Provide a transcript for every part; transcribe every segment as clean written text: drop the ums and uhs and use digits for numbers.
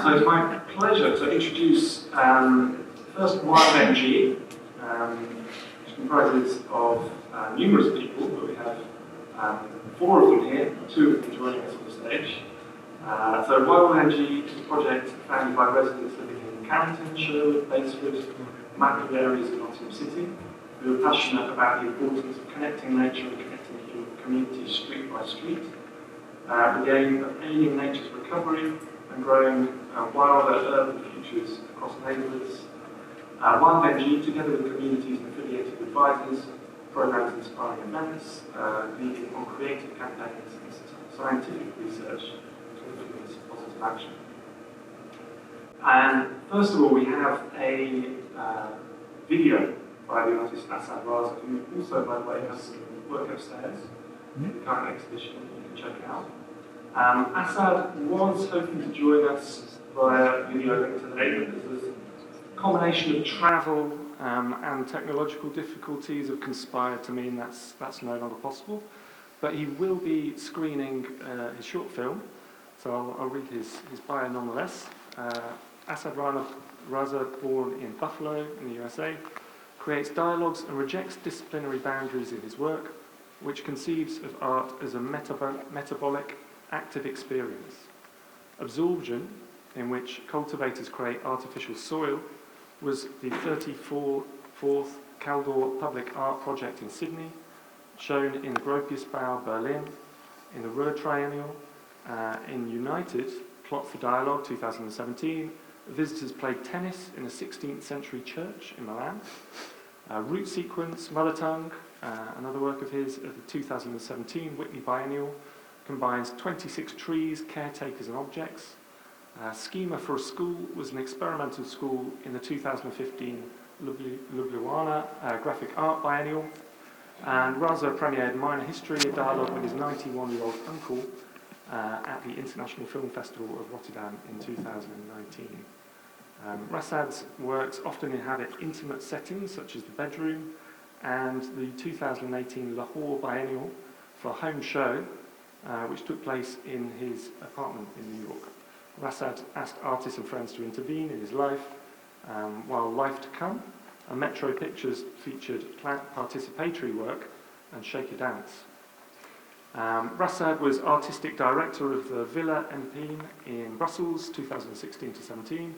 So it's my pleasure to introduce first Wild Energy, which comprises of numerous people, but we have 4 of them here, 2 of them joining us on the stage. So Wild Energy is a project founded by residents living in Carrington, Sherwood, Batesford, Mackworth areas of Nottingham City, who are passionate about the importance of connecting nature and connecting communities street by street, with the aim of aiding nature's recovery and growing wilder urban futures across neighbourhoods. Wild Energy, together with communities and affiliated advisors, programs inspiring events, leading on creative campaigns and scientific research to influence positive action. And first of all, we have a video by the artist Asad Raza, who also, by the way, has some work upstairs in the current exhibition. You can check it out. Asad was hoping to join us via video link today, but there's a combination of travel and technological difficulties have conspired to mean that's no longer possible. But he will be screening his short film, so I'll read his bio nonetheless. Asad Raza, born in Buffalo in the USA, creates dialogues and rejects disciplinary boundaries in his work, which conceives of art as a metabolic, active experience. Absorption, in which cultivators create artificial soil, was the 34th Caldor Public Art Project in Sydney, shown in the Gropiusbau, Berlin, in the Ruhr Triennial, in United, Plot for Dialogue, 2017. Visitors played tennis in a 16th century church in Milan. Root Sequence, Mother Tongue, another work of his, of the 2017 Whitney Biennial, combines 26 trees, caretakers and objects. Schema for a School was an experimental school in the 2015 Ljubljana Graphic Art Biennial. And Raza premiered Minor History, a dialogue with his 91-year-old uncle at the International Film Festival of Rotterdam in 2019. Rasad's works often inhabit intimate settings such as the bedroom, and the 2018 Lahore Biennial for a home show, which took place in his apartment in New York. Rasad asked artists and friends to intervene in his life, while Life to Come, a Metro Pictures featured participatory work and Shake a Dance. Rasad was artistic director of the Villa Empine in Brussels, 2016 to 17.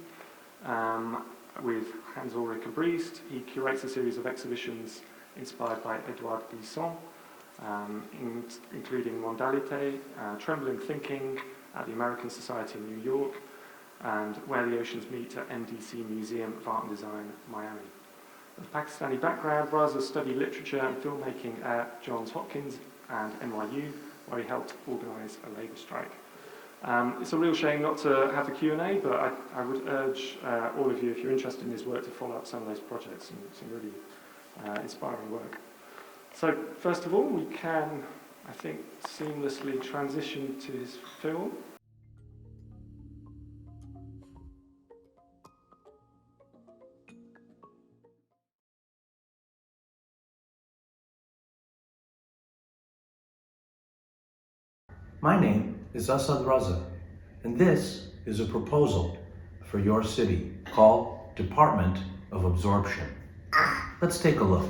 With Hans-Ulrich Briest, he curates a series of exhibitions inspired by Edouard Glissant, including Mondalité, Trembling Thinking at the American Society in New York, and Where the Oceans Meet at MDC Museum of Art and Design, Miami. Of Pakistani background, Raza studied literature and filmmaking at Johns Hopkins and NYU, where he helped organise a labour strike. It's a real shame not to have the Q&A, but I would urge all of you, if you're interested in his work, to follow up some of those projects and some really inspiring work. So, first of all, we can, I think, seamlessly transition to his film. My name is Asad Raza, and this is a proposal for your city called Department of Absorption. Let's take a look.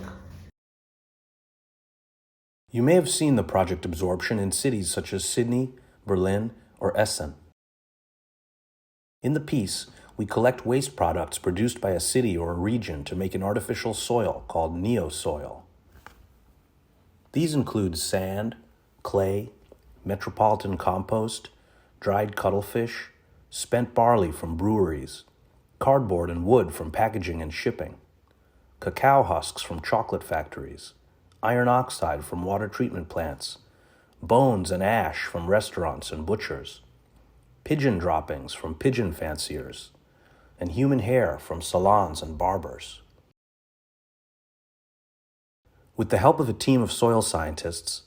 You may have seen the project Absorption in cities such as Sydney, Berlin, or Essen. In the piece, we collect waste products produced by a city or a region to make an artificial soil called neosoil. These include sand, clay, metropolitan compost, dried cuttlefish, spent barley from breweries, cardboard and wood from packaging and shipping, cacao husks from chocolate factories, iron oxide from water treatment plants, bones and ash from restaurants and butchers, pigeon droppings from pigeon fanciers, and human hair from salons and barbers. With the help of a team of soil scientists,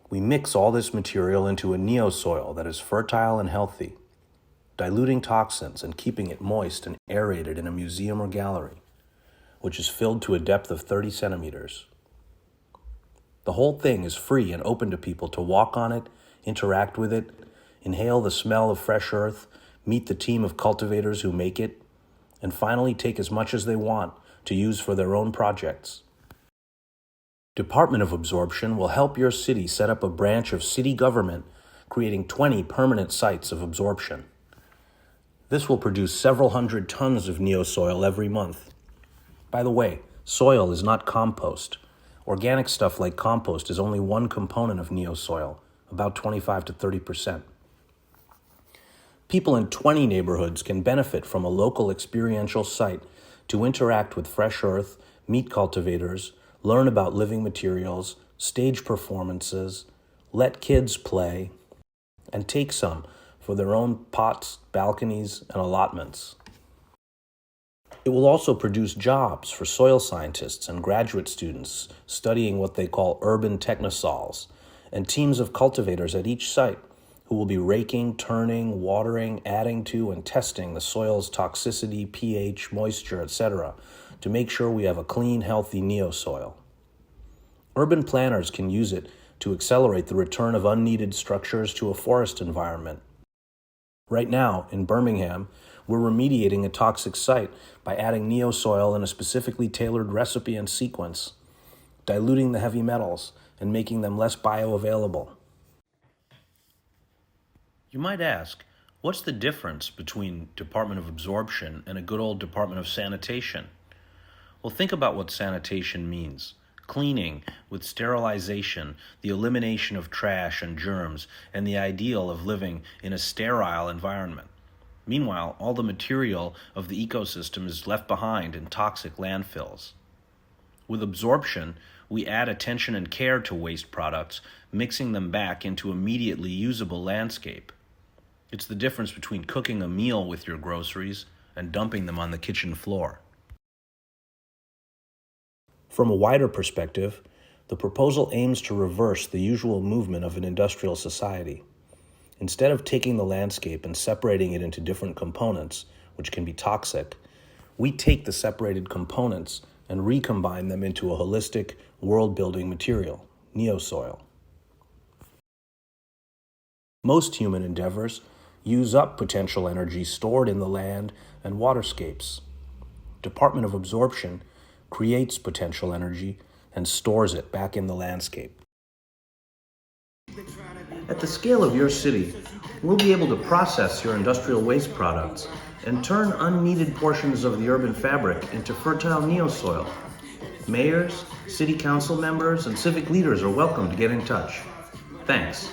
we mix all this material into a neosoil that is fertile and healthy, diluting toxins and keeping it moist and aerated in a museum or gallery, which is filled to a depth of 30 centimeters. The whole thing is free and open to people to walk on it, interact with it, inhale the smell of fresh earth, meet the team of cultivators who make it, and finally take as much as they want to use for their own projects. Department of Absorption will help your city set up a branch of city government, creating 20 permanent sites of absorption. This will produce several hundred tons of neosoil every month. By the way, soil is not compost. Organic stuff like compost is only one component of neosoil, about 25 to 30%. People in 20 neighborhoods can benefit from a local experiential site to interact with fresh earth, meet cultivators, learn about living materials, stage performances, let kids play, and take some for their own pots, balconies, and allotments. It will also produce jobs for soil scientists and graduate students studying what they call urban technosols, and teams of cultivators at each site who will be raking, turning, watering, adding to, and testing the soil's toxicity, pH, moisture, etc., to make sure we have a clean, healthy neosoil. Urban planners can use it to accelerate the return of unneeded structures to a forest environment. Right now, in Birmingham, we're remediating a toxic site by adding neosoil in a specifically tailored recipe and sequence, diluting the heavy metals and making them less bioavailable. You might ask, what's the difference between Department of Absorption and a good old Department of Sanitation? Well, think about what sanitation means. Cleaning with sterilization, the elimination of trash and germs, and the ideal of living in a sterile environment. Meanwhile, all the material of the ecosystem is left behind in toxic landfills. With absorption, we add attention and care to waste products, mixing them back into immediately usable landscape. It's the difference between cooking a meal with your groceries and dumping them on the kitchen floor. From a wider perspective, the proposal aims to reverse the usual movement of an industrial society. Instead of taking the landscape and separating it into different components, which can be toxic, we take the separated components and recombine them into a holistic, world-building material, neosoil. Most human endeavors use up potential energy stored in the land and waterscapes. Department of Absorption creates potential energy and stores it back in the landscape. At the scale of your city, we'll be able to process your industrial waste products and turn unneeded portions of the urban fabric into fertile neosoil. Mayors, city council members, and civic leaders are welcome to get in touch. Thanks.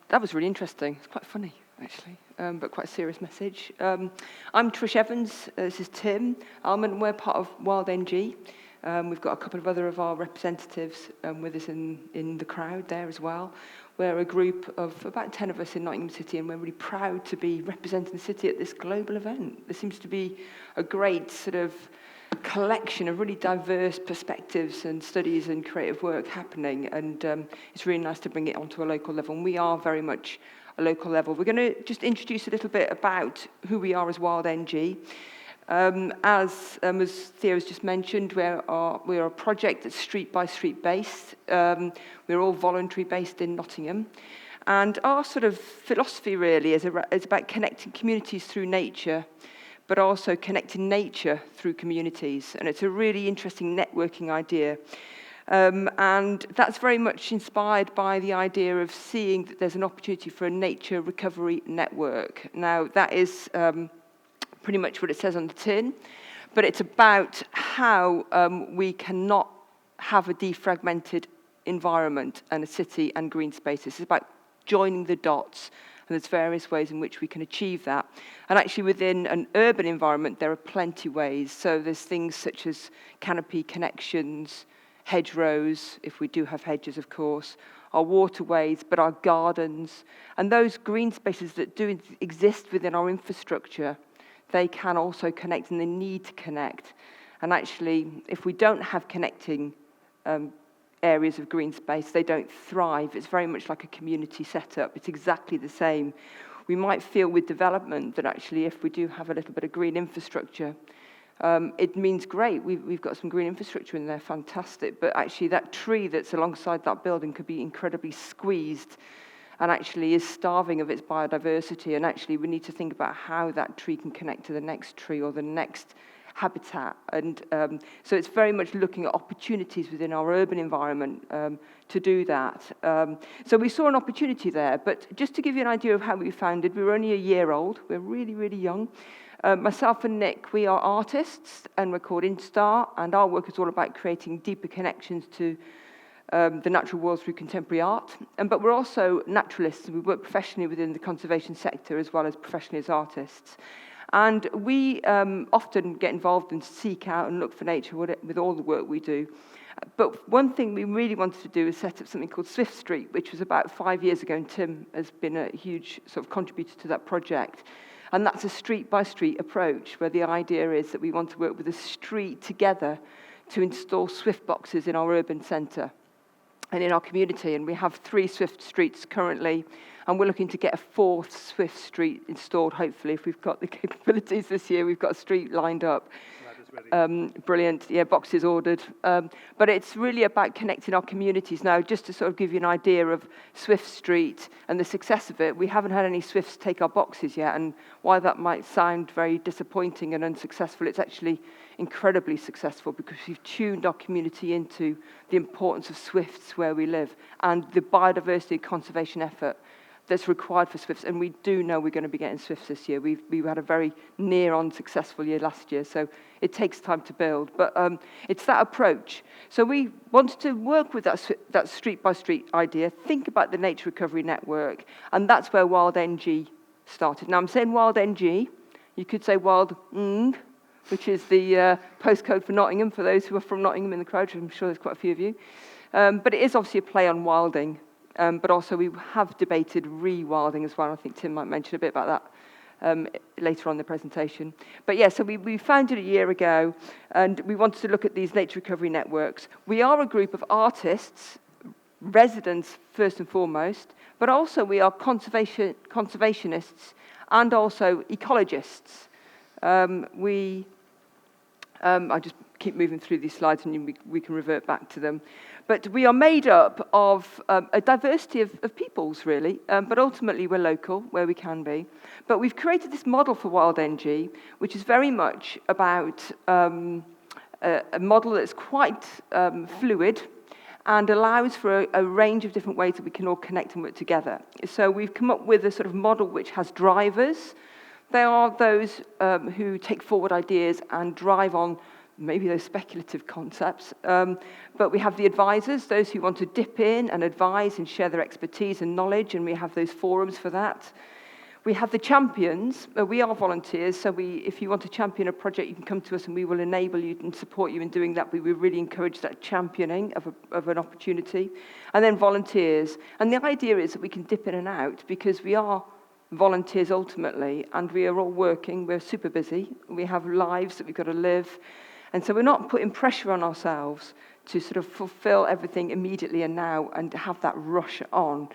That was really interesting. It's quite funny, actually, but quite a serious message. I'm Trish Evans. This is Tim Almond. We're part of Wild NG. We've got a couple of other of our representatives with us in the crowd there as well. We're a group of about 10 of us in Nottingham City, and we're really proud to be representing the city at this global event. There seems to be a great sort of collection of really diverse perspectives and studies and creative work happening, and it's really nice to bring it onto a local level, and we are very much a local level. We're going to just introduce a little bit about who we are as Wild NG. As Theo's just mentioned, we're a project that's street by street based. We're all voluntary based in Nottingham, and our sort of philosophy really is about connecting communities through nature, but also connecting nature through communities. And it's a really interesting networking idea. And that's very much inspired by the idea of seeing that there's an opportunity for a nature recovery network. Now, that is pretty much what it says on the tin, but it's about how we cannot have a defragmented environment and a city and green spaces. It's about joining the dots And there's various ways in which we can achieve that. And actually within an urban environment, there are plenty ways. So there's things such as canopy connections, hedgerows, if we do have hedges, of course, our waterways, but our gardens, and those green spaces that do exist within our infrastructure, they can also connect, and they need to connect. And actually, if we don't have connecting areas of green space, they don't thrive. It's very much like a community setup. It's exactly the same. We might feel with development that actually if we do have a little bit of green infrastructure, it means great, we've got some green infrastructure in there, fantastic, but actually that tree that's alongside that building could be incredibly squeezed and actually is starving of its biodiversity, and actually we need to think about how that tree can connect to the next tree or the next habitat. And so it's very much looking at opportunities within our urban environment to do that. So we saw an opportunity there, but just to give you an idea of how we founded, we were only a year old, we're really, really young. Myself and Nick, we are artists, and we're called Instar, and our work is all about creating deeper connections to the natural world through contemporary art. But we're also naturalists, and we work professionally within the conservation sector as well as professionally as artists. And we often get involved and seek out and look for nature with all the work we do. But one thing we really wanted to do is set up something called Swift Street, which was about 5 years ago, and Tim has been a huge sort of contributor to that project. And that's a street-by-street approach, where the idea is that we want to work with the street together to install Swift boxes in our urban centre and in our community. And we have 3 Swift streets currently, and we're looking to get a 4th Swift street installed, hopefully, if we've got the capabilities this year. We've got a street lined up. Brilliant, yeah, boxes ordered. But it's really about connecting our communities. Now, just to sort of give you an idea of Swift Street and the success of it, we haven't had any Swifts take our boxes yet, and while that might sound very disappointing and unsuccessful, it's actually incredibly successful because we've tuned our community into the importance of Swifts where we live and the biodiversity conservation effort that's required for Swifts, and we do know we're going to be getting Swifts this year. We had a very near-on successful year last year, so it takes time to build. But it's that approach. So we wanted to work with that street-by-street idea, think about the Nature Recovery Network, and that's where Wild NG started. Now, I'm saying Wild NG. You could say Wild Ng, which is the postcode for Nottingham, for those who are from Nottingham in the crowd. I'm sure there's quite a few of you. But it is obviously a play on wilding. But also we have debated rewilding as well. I think Tim might mention a bit about that later on in the presentation. But yeah, so we founded a year ago, and we wanted to look at these nature recovery networks. We are a group of artists, residents first and foremost, but also we are conservationists and also ecologists. I just keep moving through these slides and we can revert back to them. But we are made up of a diversity of peoples, really, but ultimately we're local, where we can be. But we've created this model for Wild NG, which is very much about a model that's quite fluid and allows for a range of different ways that we can all connect and work together. So we've come up with a sort of model which has drivers. They are those who take forward ideas and drive on maybe those speculative concepts. But we have the advisors, those who want to dip in and advise and share their expertise and knowledge, and we have those forums for that. We have the champions. We are volunteers, so if you want to champion a project, you can come to us and we will enable you and support you in doing that. We really encourage that championing of an opportunity. And then volunteers. And the idea is that we can dip in and out because we are volunteers ultimately, and we are all working. We're super busy. We have lives that we've got to live. And so we're not putting pressure on ourselves to sort of fulfill everything immediately and now and have that rush on.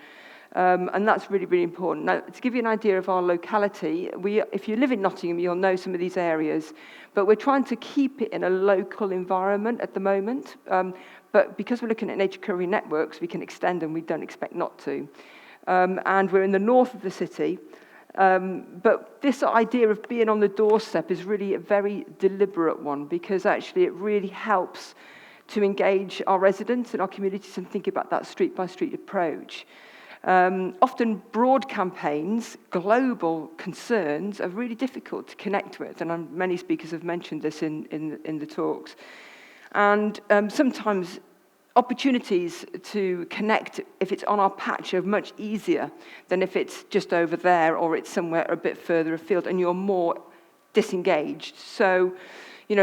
And that's really, really important. Now, to give you an idea of our locality, if you live in Nottingham, you'll know some of these areas, but we're trying to keep it in a local environment at the moment. But because we're looking at nature recovery networks, we can extend them. We don't expect not to. And we're in the north of the city. But this idea of being on the doorstep is really a very deliberate one, because actually it really helps to engage our residents and our communities and think about that street-by-street approach. Often broad campaigns, global concerns are really difficult to connect with, and many speakers have mentioned this in the talks. And sometimes opportunities to connect, if it's on our patch, are much easier than if it's just over there or it's somewhere a bit further afield and you're more disengaged. So,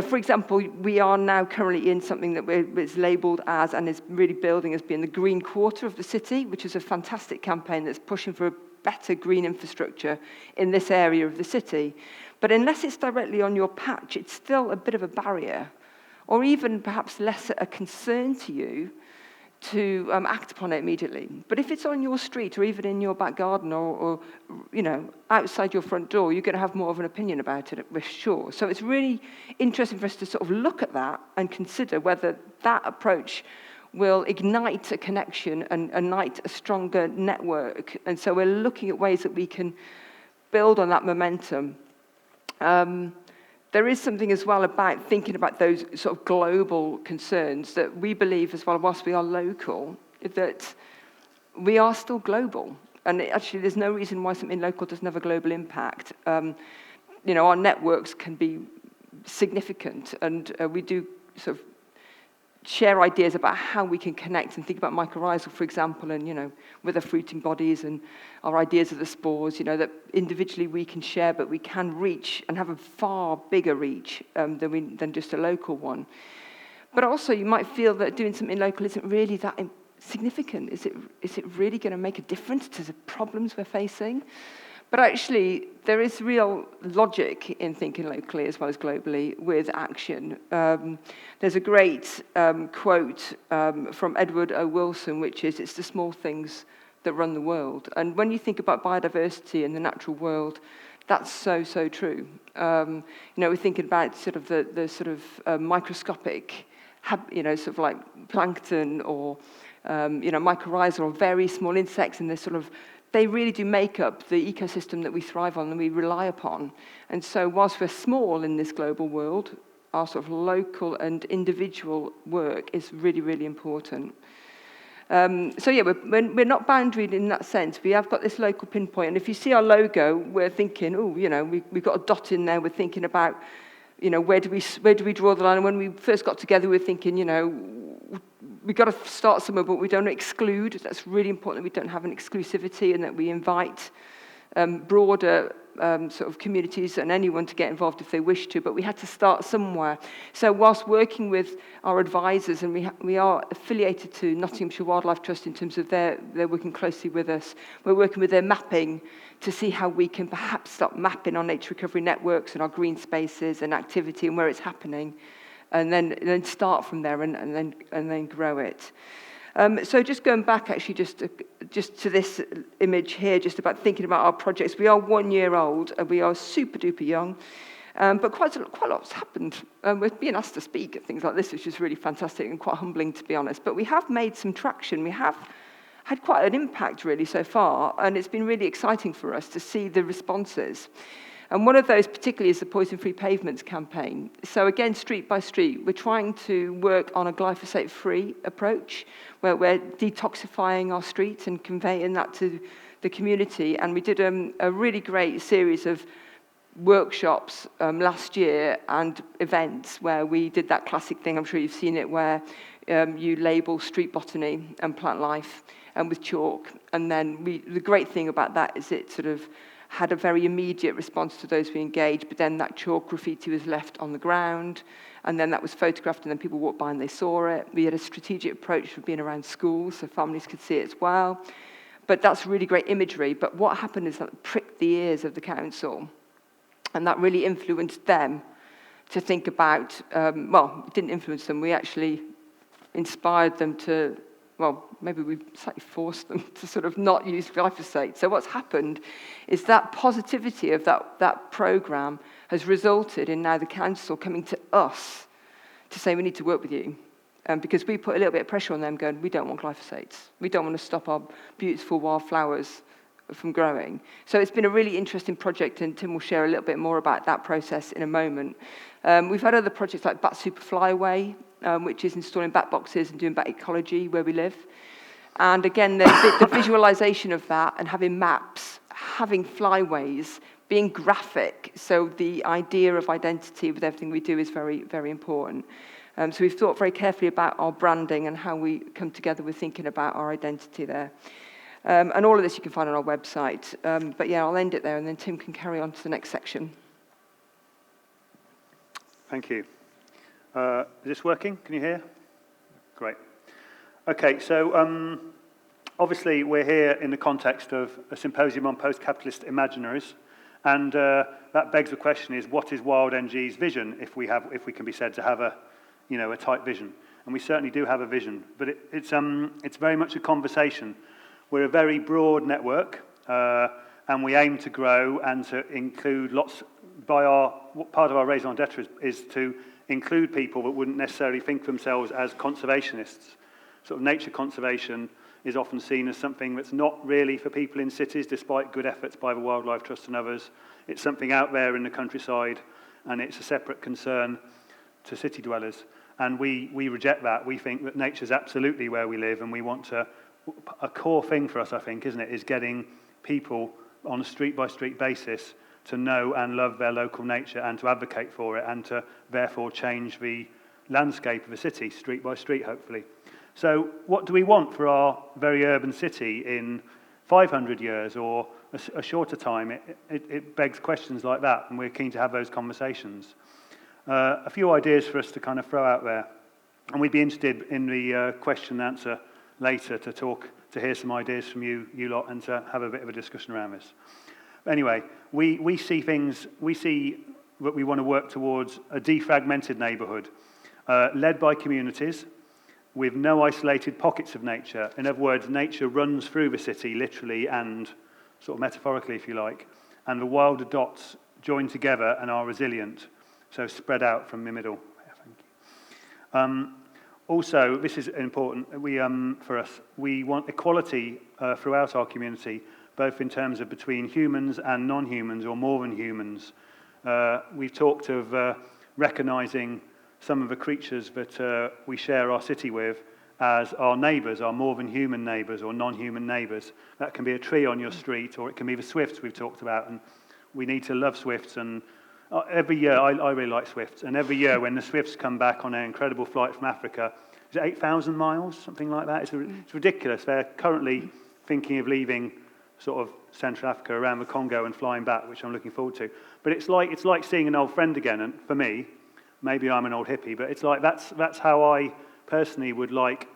for example, we are now currently in something that is labelled as, and is really building as being, the green quarter of the city, which is a fantastic campaign that's pushing for a better green infrastructure in this area of the city. But unless it's directly on your patch, it's still a bit of a barrier, or even perhaps less a concern to you to act upon it immediately. But if it's on your street or even in your back garden or outside your front door, you're going to have more of an opinion about it, we're sure. So it's really interesting for us to sort of look at that and consider whether that approach will ignite a connection and ignite a stronger network. And so we're looking at ways that we can build on that momentum. There is something as well about thinking about those sort of global concerns that we believe as well, whilst we are local, that we are still global. And actually, there's no reason why something local doesn't have a global impact. Our networks can be significant, and we do sort of share ideas about how we can connect and think about mycorrhizal, for example, and, with the fruiting bodies and our ideas of the spores, that individually we can share, but we can reach and have a far bigger reach than just a local one. But also you might feel that doing something local isn't really that significant. Is it really going to make a difference to the problems we're facing? But actually, there is real logic in thinking locally as well as globally with action. There's a great quote from Edward O. Wilson, which is, "It's the small things that run the world." And when you think about biodiversity in the natural world, that's so, so true. We're thinking about sort of the sort of microscopic, sort of like plankton or, mycorrhizal or very small insects, and they're sort of, they really do make up the ecosystem that we thrive on and we rely upon. And so whilst we're small in this global world, our sort of local and individual work is really, really important. We're not boundaried in that sense. We have got this local pinpoint. And if you see our logo, we're thinking, we've got a dot in there. We're thinking about, where do we draw the line? And when we first got together, we were thinking, we've got to start somewhere, but we don't exclude. That's really important that we don't have an exclusivity and that we invite broader sort of communities and anyone to get involved if they wish to, but we had to start somewhere. So whilst working with our advisors, and we are affiliated to Nottinghamshire Wildlife Trust in terms of they're working closely with us, we're working with their mapping to see how we can perhaps start mapping our nature recovery networks and our green spaces and activity and where it's happening, and then start from there and then grow it. So just going back, actually, just to this image here, just about thinking about our projects. We are 1 year old, and we are super duper young, but quite a lot's happened. We're being asked to speak at things like this, which is really fantastic and quite humbling, to be honest. But we have made some traction. We have had quite an impact, really, so far, and it's been really exciting for us to see the responses. And one of those particularly is the Poison-Free Pavements campaign. So again, street by street, we're trying to work on a glyphosate-free approach, where we're detoxifying our streets and conveying that to the community. And we did a really great series of workshops last year and events where we did that classic thing, I'm sure you've seen it, where you label street botany and plant life with chalk. And then the great thing about that is it sort of had a very immediate response to those we engaged, but then that chalk graffiti was left on the ground, and then that was photographed, and then people walked by and they saw it. We had a strategic approach for being around schools, so families could see it as well. But that's really great imagery. But what happened is that it pricked the ears of the council, and that really influenced them to think about, it didn't influence them, we actually inspired them to, maybe we slightly forced them to sort of not use glyphosate. So what's happened is that positivity of that programme has resulted in now the council coming to us to say we need to work with you. Because we put a little bit of pressure on them going, we don't want glyphosates. We don't want to stop our beautiful wildflowers from growing. So it's been a really interesting project, and Tim will share a little bit more about that process in a moment. We've had other projects like Bat Super Flyaway, which is installing bat boxes and doing bat ecology where we live. And again, the visualization of that and having maps, having flyways, being graphic. So the idea of identity with everything we do is very, very important. So we've thought very carefully about our branding and how we come together with thinking about our identity there. And all of this you can find on our website. But yeah, I'll end it there, and then Tim can carry on to the next section. Thank you. Is this working? Can you hear? Great. Okay, so obviously we're here in the context of a symposium on post-capitalist imaginaries, and that begs the question: is what is Wild NG's vision? If we can be said to have a tight vision, and we certainly do have a vision, but it's very much a conversation. We're a very broad network, and we aim to grow and to include lots. Part of our raison d'etre is to include people that wouldn't necessarily think of themselves as conservationists. Sort of nature conservation is often seen as something that's not really for people in cities, despite good efforts by the Wildlife Trust and others. It's something out there in the countryside, and it's a separate concern to city dwellers. And we reject that. We think that nature's absolutely where we live, and we want to. A core thing for us, I think, isn't it, is getting people on a street-by-street basis to know and love their local nature and to advocate for it and to therefore change the landscape of a city, street by street, hopefully. So what do we want for our very urban city in 500 years or a shorter time? It begs questions like that, and we're keen to have those conversations. A few ideas for us to kind of throw out there. And we'd be interested in the question and answer later to hear some ideas from you lot and to have a bit of a discussion around this. Anyway, we see that we want to work towards a defragmented neighbourhood led by communities with no isolated pockets of nature. In other words, nature runs through the city, literally and sort of metaphorically, if you like, and the wilder dots join together and are resilient, so spread out from the middle. Thank you. Also, this is important for us. We want equality throughout our community, both in terms of between humans and non-humans, or more than humans. We've talked of recognising some of the creatures that we share our city with as our neighbours, our more than human neighbours or non-human neighbours. That can be a tree on your street, or it can be the swifts we've talked about, and we need to love swifts. And every year, I really like swifts, and every year when the swifts come back on an incredible flight from Africa, is it 8,000 miles, something like that? It's ridiculous. They're currently thinking of leaving sort of Central Africa around the Congo and flying back, which I'm looking forward to. But it's like seeing an old friend again, and for me, maybe I'm an old hippie, but it's like that's how I personally would like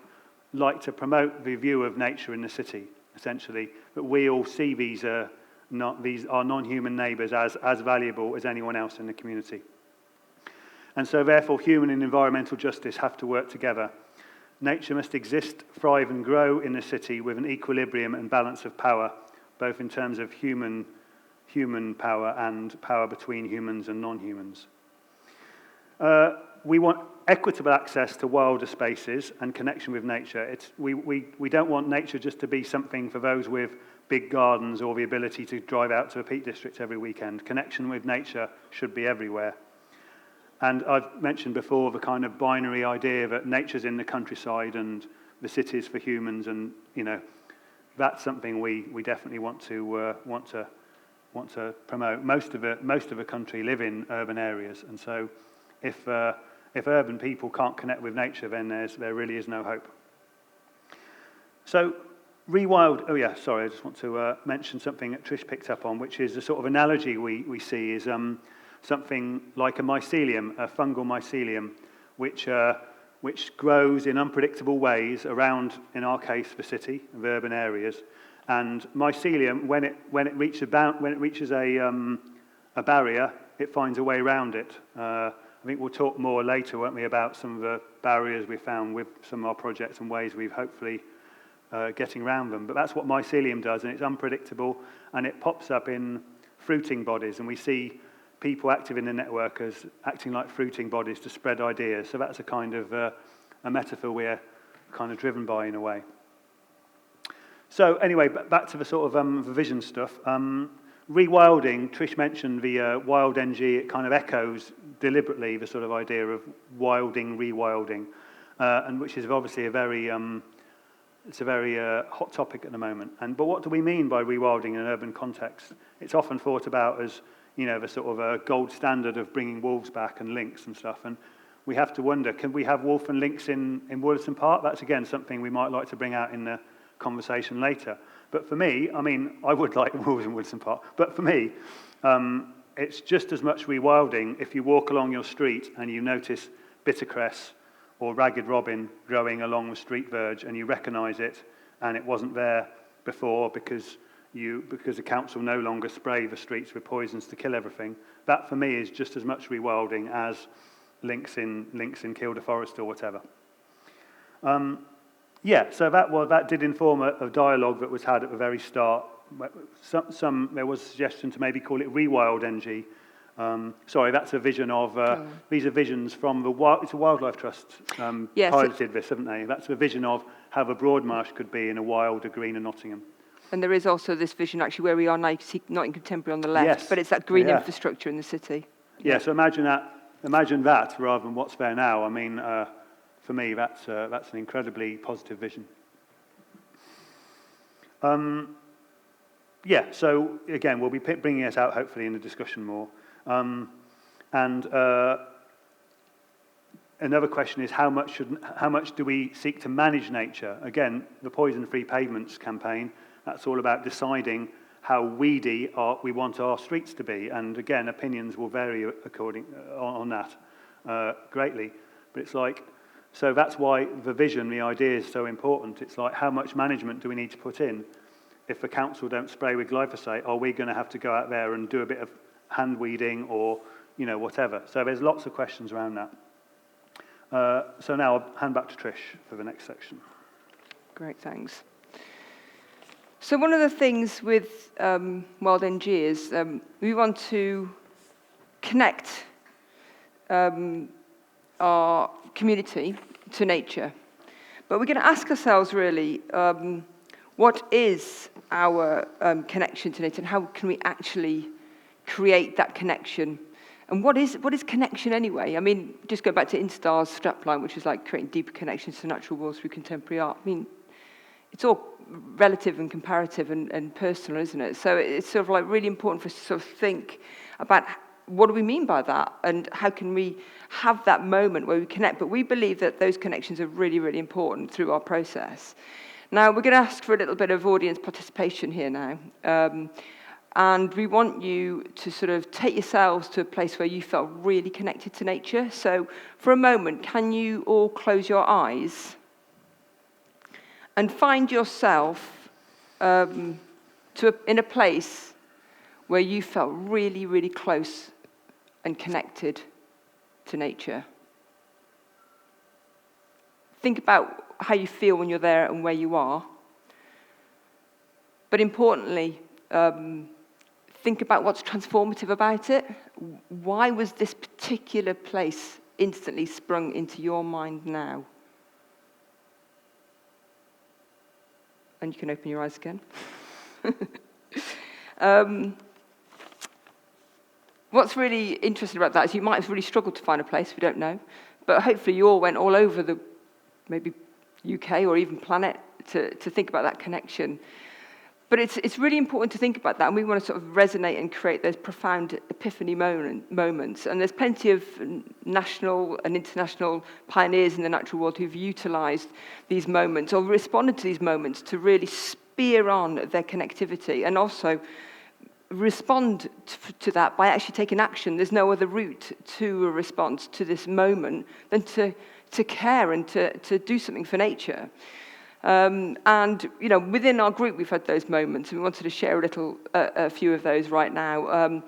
to promote the view of nature in the city, essentially. That we all see these our non-human neighbours as valuable as anyone else in the community. And so therefore human and environmental justice have to work together. Nature must exist, thrive and grow in the city with an equilibrium and balance of power, both in terms of human power and power between humans and non-humans. We want equitable access to wilder spaces and connection with nature. We don't want nature just to be something for those with big gardens or the ability to drive out to a Peak District every weekend. Connection with nature should be everywhere. And I've mentioned before the kind of binary idea that nature's in the countryside and the city's for humans, and that's something we definitely want to promote. Most of the country live in urban areas, and so if urban people can't connect with nature, then there really is no hope. So rewild. Oh yeah, sorry. I just want to mention something that Trish picked up on, which is the sort of analogy we see is something like a mycelium, a fungal mycelium, which grows in unpredictable ways around, in our case, the city, the urban areas. And mycelium, when it reaches a barrier, it finds a way around it. I think we'll talk more later, won't we, about some of the barriers we found with some of our projects and ways we've hopefully getting around them. But that's what mycelium does, and it's unpredictable, and it pops up in fruiting bodies, and we see people active in the network as acting like fruiting bodies to spread ideas. So that's a kind of a metaphor we're kind of driven by in a way. So anyway, back to the sort of the vision stuff. Rewilding, Trish mentioned the Wild NG, it kind of echoes deliberately the sort of idea of wilding, rewilding, and which is obviously a very hot topic at the moment. But what do we mean by rewilding in an urban context? It's often thought about as the sort of a gold standard of bringing wolves back and lynx and stuff. And we have to wonder, can we have wolf and lynx in Woollerton Park? That's, again, something we might like to bring out in the conversation later. But for me, I mean, I would like wolves in Woollerton Park, but for me, it's just as much rewilding if you walk along your street and you notice bittercress or ragged robin growing along the street verge and you recognise it and it wasn't there before because the council no longer spray the streets with poisons to kill everything. That for me is just as much rewilding as lynx in Kielder Forest or whatever. Yeah, so that did inform a dialogue that was had at the very start. There was a suggestion to maybe call it Rewild NG. Sorry, that's a vision of, these are visions from it's a Wildlife Trust piloted this, haven't they? That's a vision of how the Broadmarsh could be in a wilder green in Nottingham. And there is also this vision actually where we are now, you see Nottingham Contemporary on the left, yes. but it's that green infrastructure in the city. Yeah, so imagine that rather than what's there now. I mean, for me, that's an incredibly positive vision. Yeah, so again, we'll be bringing it out hopefully in the discussion more. Another question is how much do we seek to manage nature? Again, the Poison-Free Pavements campaign, that's all about deciding how weedy we want our streets to be. And again, opinions will vary on that greatly. But it's like, so that's why the vision, the idea is so important. It's like, how much management do we need to put in? If the council don't spray with glyphosate, are we going to have to go out there and do a bit of hand weeding or, whatever? So there's lots of questions around that. So now I'll hand back to Trish for the next section. Great, thanks. So one of the things with Wild NG is we want to connect our community to nature. But we're going to ask ourselves really, what is our connection to nature and how can we actually create that connection? And what is connection anyway? I mean, just go back to Instar's strapline, which is like creating deeper connections to natural worlds through contemporary art. I mean, it's all relative and comparative and personal, isn't it? So it's sort of like really important for us to sort of think about what do we mean by that and how can we have that moment where we connect. But we believe that those connections are really, really important through our process. Now, we're going to ask for a little bit of audience participation here now. And we want you to sort of take yourselves to a place where you felt really connected to nature. So for a moment, can you all close your eyes and find yourself in a place where you felt really, really close and connected to nature? Think about how you feel when you're there and where you are. But importantly, think about what's transformative about it. Why was this particular place instantly sprung into your mind now? And you can open your eyes again. What's really interesting about that is you might have really struggled to find a place, we don't know. But hopefully you all went all over the maybe UK or even planet to think about that connection. But it's really important to think about that, and we want to sort of resonate and create those profound epiphany moments. And there's plenty of national and international pioneers in the natural world who've utilised these moments or responded to these moments to really spear on their connectivity and also respond to that by actually taking action. There's no other route to a response to this moment than to care and to do something for nature. And, within our group, we've had those moments, and we wanted to share a few of those right now.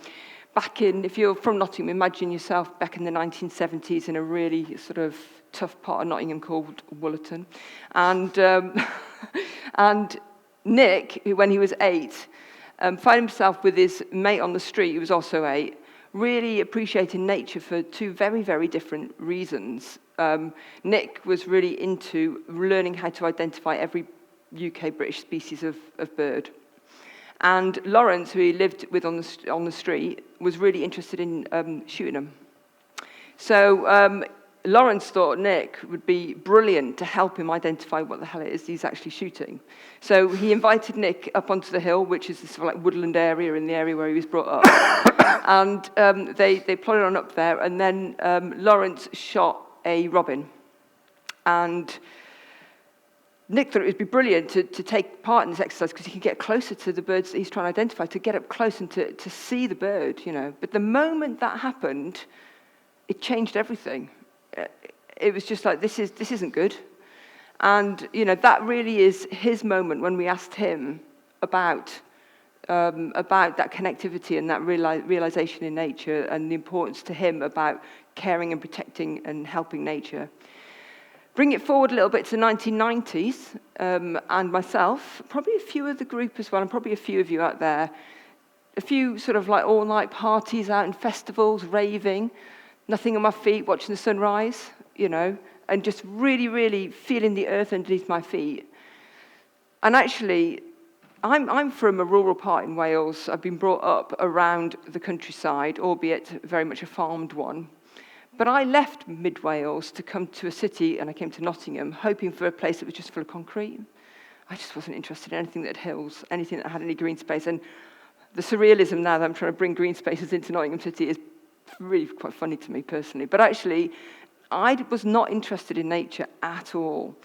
If you're from Nottingham, imagine yourself back in the 1970s in a really sort of tough part of Nottingham called Woollerton. And Nick, when he was 8, found himself with his mate on the street, who was also 8, really appreciating nature for 2 very, very different reasons. Nick was really into learning how to identify every UK British species of bird. And Lawrence, who he lived with on the street, was really interested in shooting them. So Lawrence thought Nick would be brilliant to help him identify what the hell it is he's actually shooting. So he invited Nick up onto the hill, which is this sort of like woodland area in the area where he was brought up. And they plodded on up there, and then Lawrence shot a robin. And Nick thought it would be brilliant to take part in this exercise because he can get closer to the birds that he's trying to identify, to get up close and to see the bird, you know. But the moment that happened, it changed everything. It was just like, this isn't good. And, you know, that really is his moment when we asked him about that connectivity and that realization in nature and the importance to him about caring and protecting and helping nature. Bring it forward a little bit to the 1990s, and myself, probably a few of the group as well, and probably a few of you out there, a few sort of like all-night parties out in festivals, raving, nothing on my feet, watching the sunrise, you know, and just really, really feeling the earth underneath my feet. And actually, I'm from a rural part in Wales. I've been brought up around the countryside, albeit very much a farmed one. But I left mid-Wales to come to a city, and I came to Nottingham, hoping for a place that was just full of concrete. I just wasn't interested in anything that had hills, anything that had any green space. And the surrealism now that I'm trying to bring green spaces into Nottingham City is really quite funny to me personally. But actually, I was not interested in nature at all.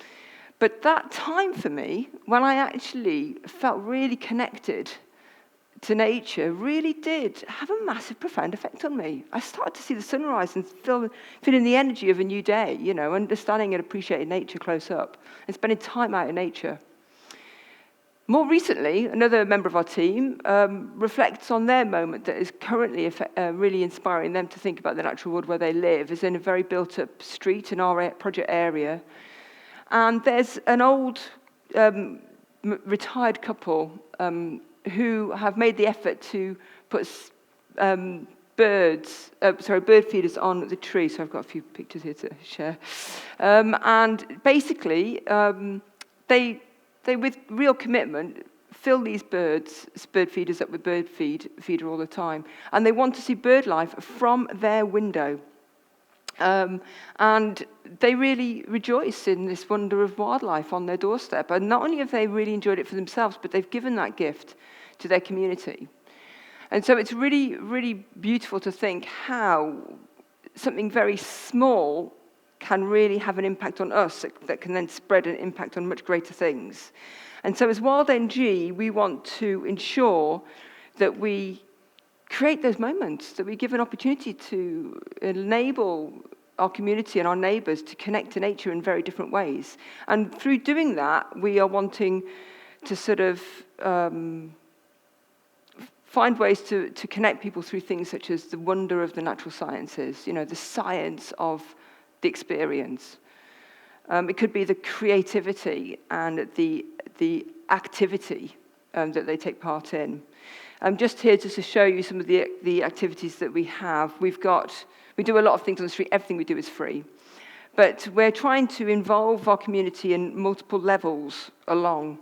But that time for me, when I actually felt really connected to nature, really did have a massive, profound effect on me. I started to see the sunrise and feeling the energy of a new day, you know, understanding and appreciating nature close up and spending time out in nature. More recently, another member of our team reflects on their moment that is currently really inspiring them to think about the natural world where they live, is in a very built-up street in our project area. And there's an old retired couple who have made the effort to put bird feeders on the tree. So I've got a few pictures here to share. And basically, they with real commitment fill these bird feeders up with bird feeder all the time. And they want to see bird life from their window. And they really rejoice in this wonder of wildlife on their doorstep. And not only have they really enjoyed it for themselves, but they've given that gift to their community. And so it's really, really beautiful to think how something very small can really have an impact on us that can then spread an impact on much greater things. And so as Wild NG, we want to ensure that we create those moments, that we give an opportunity to enable our community and our neighbours to connect to nature in very different ways. And through doing that, we are wanting to sort of find ways to connect people through things such as the wonder of the natural sciences, you know, the science of the experience. It could be the creativity and the activity that they take part in. I'm just here just to show you some of the activities that we have. We do a lot of things on the street. Everything we do is free. But we're trying to involve our community in multiple levels along.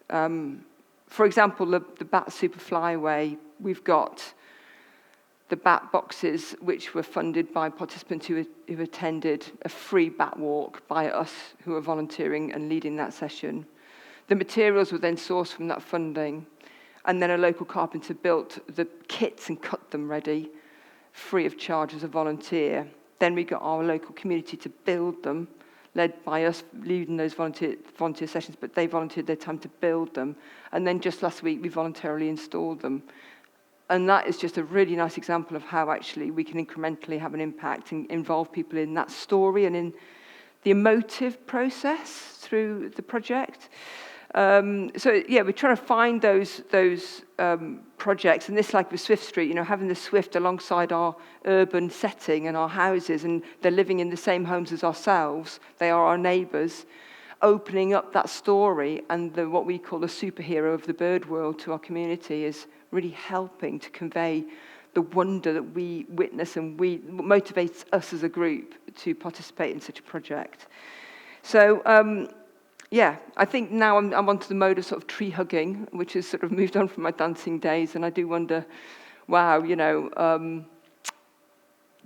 For example, the Bat Super Flyway, we've got the bat boxes, which were funded by participants who attended a free bat walk by us who are volunteering and leading that session. The materials were then sourced from that funding, and then a local carpenter built the kits and cut them ready, free of charge as a volunteer. Then we got our local community to build them, led by us leading those volunteer sessions, but they volunteered their time to build them. And then just last week, we voluntarily installed them. And that is just a really nice example of how actually we can incrementally have an impact and involve people in that story and in the emotive process through the project. So yeah, we're trying to find those projects, and this, like with Swift Street, you know, having the Swift alongside our urban setting and our houses, and they're living in the same homes as ourselves. They are our neighbours, opening up that story and what we call the superhero of the bird world to our community is really helping to convey the wonder that we witness and motivates us as a group to participate in such a project. So. Yeah, I think now I'm onto the mode of sort of tree hugging, which has sort of moved on from my dancing days, and I do wonder, wow, you know,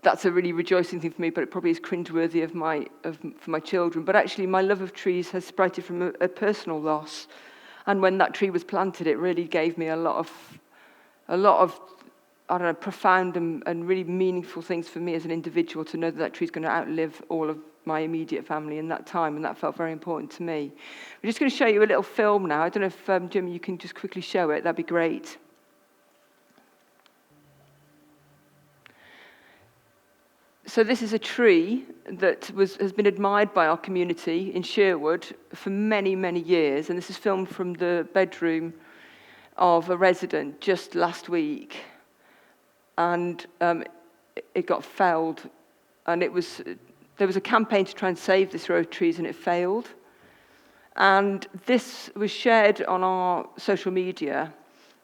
that's a really rejoicing thing for me, but it probably is cringeworthy for my children. But actually, my love of trees has sprouted from a personal loss, and when that tree was planted, it really gave me a lot of I don't know, profound and really meaningful things for me as an individual to know that tree's going to outlive all of my immediate family in that time, and that felt very important to me. We're just going to show you a little film now. I don't know if, Jim, you can just quickly show it. That'd be great. So this is a tree that has been admired by our community in Sherwood for many, many years, and this is filmed from the bedroom of a resident just last week, and it got felled, and there was a campaign to try and save this row of trees, and it failed. And this was shared on our social media,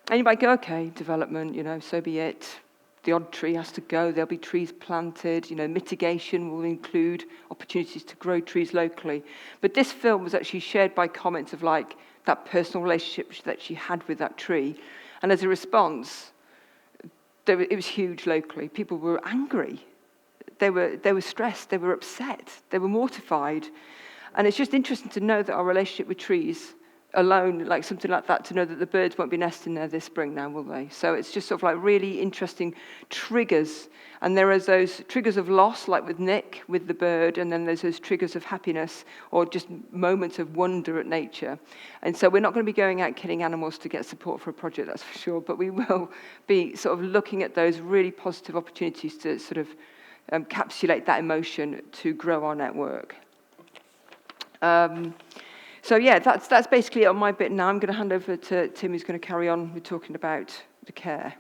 and you might go, okay, development, so be it. The odd tree has to go. There'll be trees planted. Mitigation will include opportunities to grow trees locally. But this film was actually shared by comments of like that personal relationship that she had with that tree. And as a response, it was huge locally. People were angry. They were stressed. They were upset. They were mortified. And it's just interesting to know that our relationship with trees alone, like something like that, to know that the birds won't be nesting there this spring now, will they? So it's just sort of like really interesting triggers. And there are those triggers of loss, like with Nick, with the bird, and then there's those triggers of happiness or just moments of wonder at nature. And so we're not going to be going out killing animals to get support for a project, that's for sure, but we will be sort of looking at those really positive opportunities to sort of encapsulate that emotion to grow our network. So yeah, that's basically it on my bit now. I'm going to hand over to Tim, who's going to carry on with talking about the care.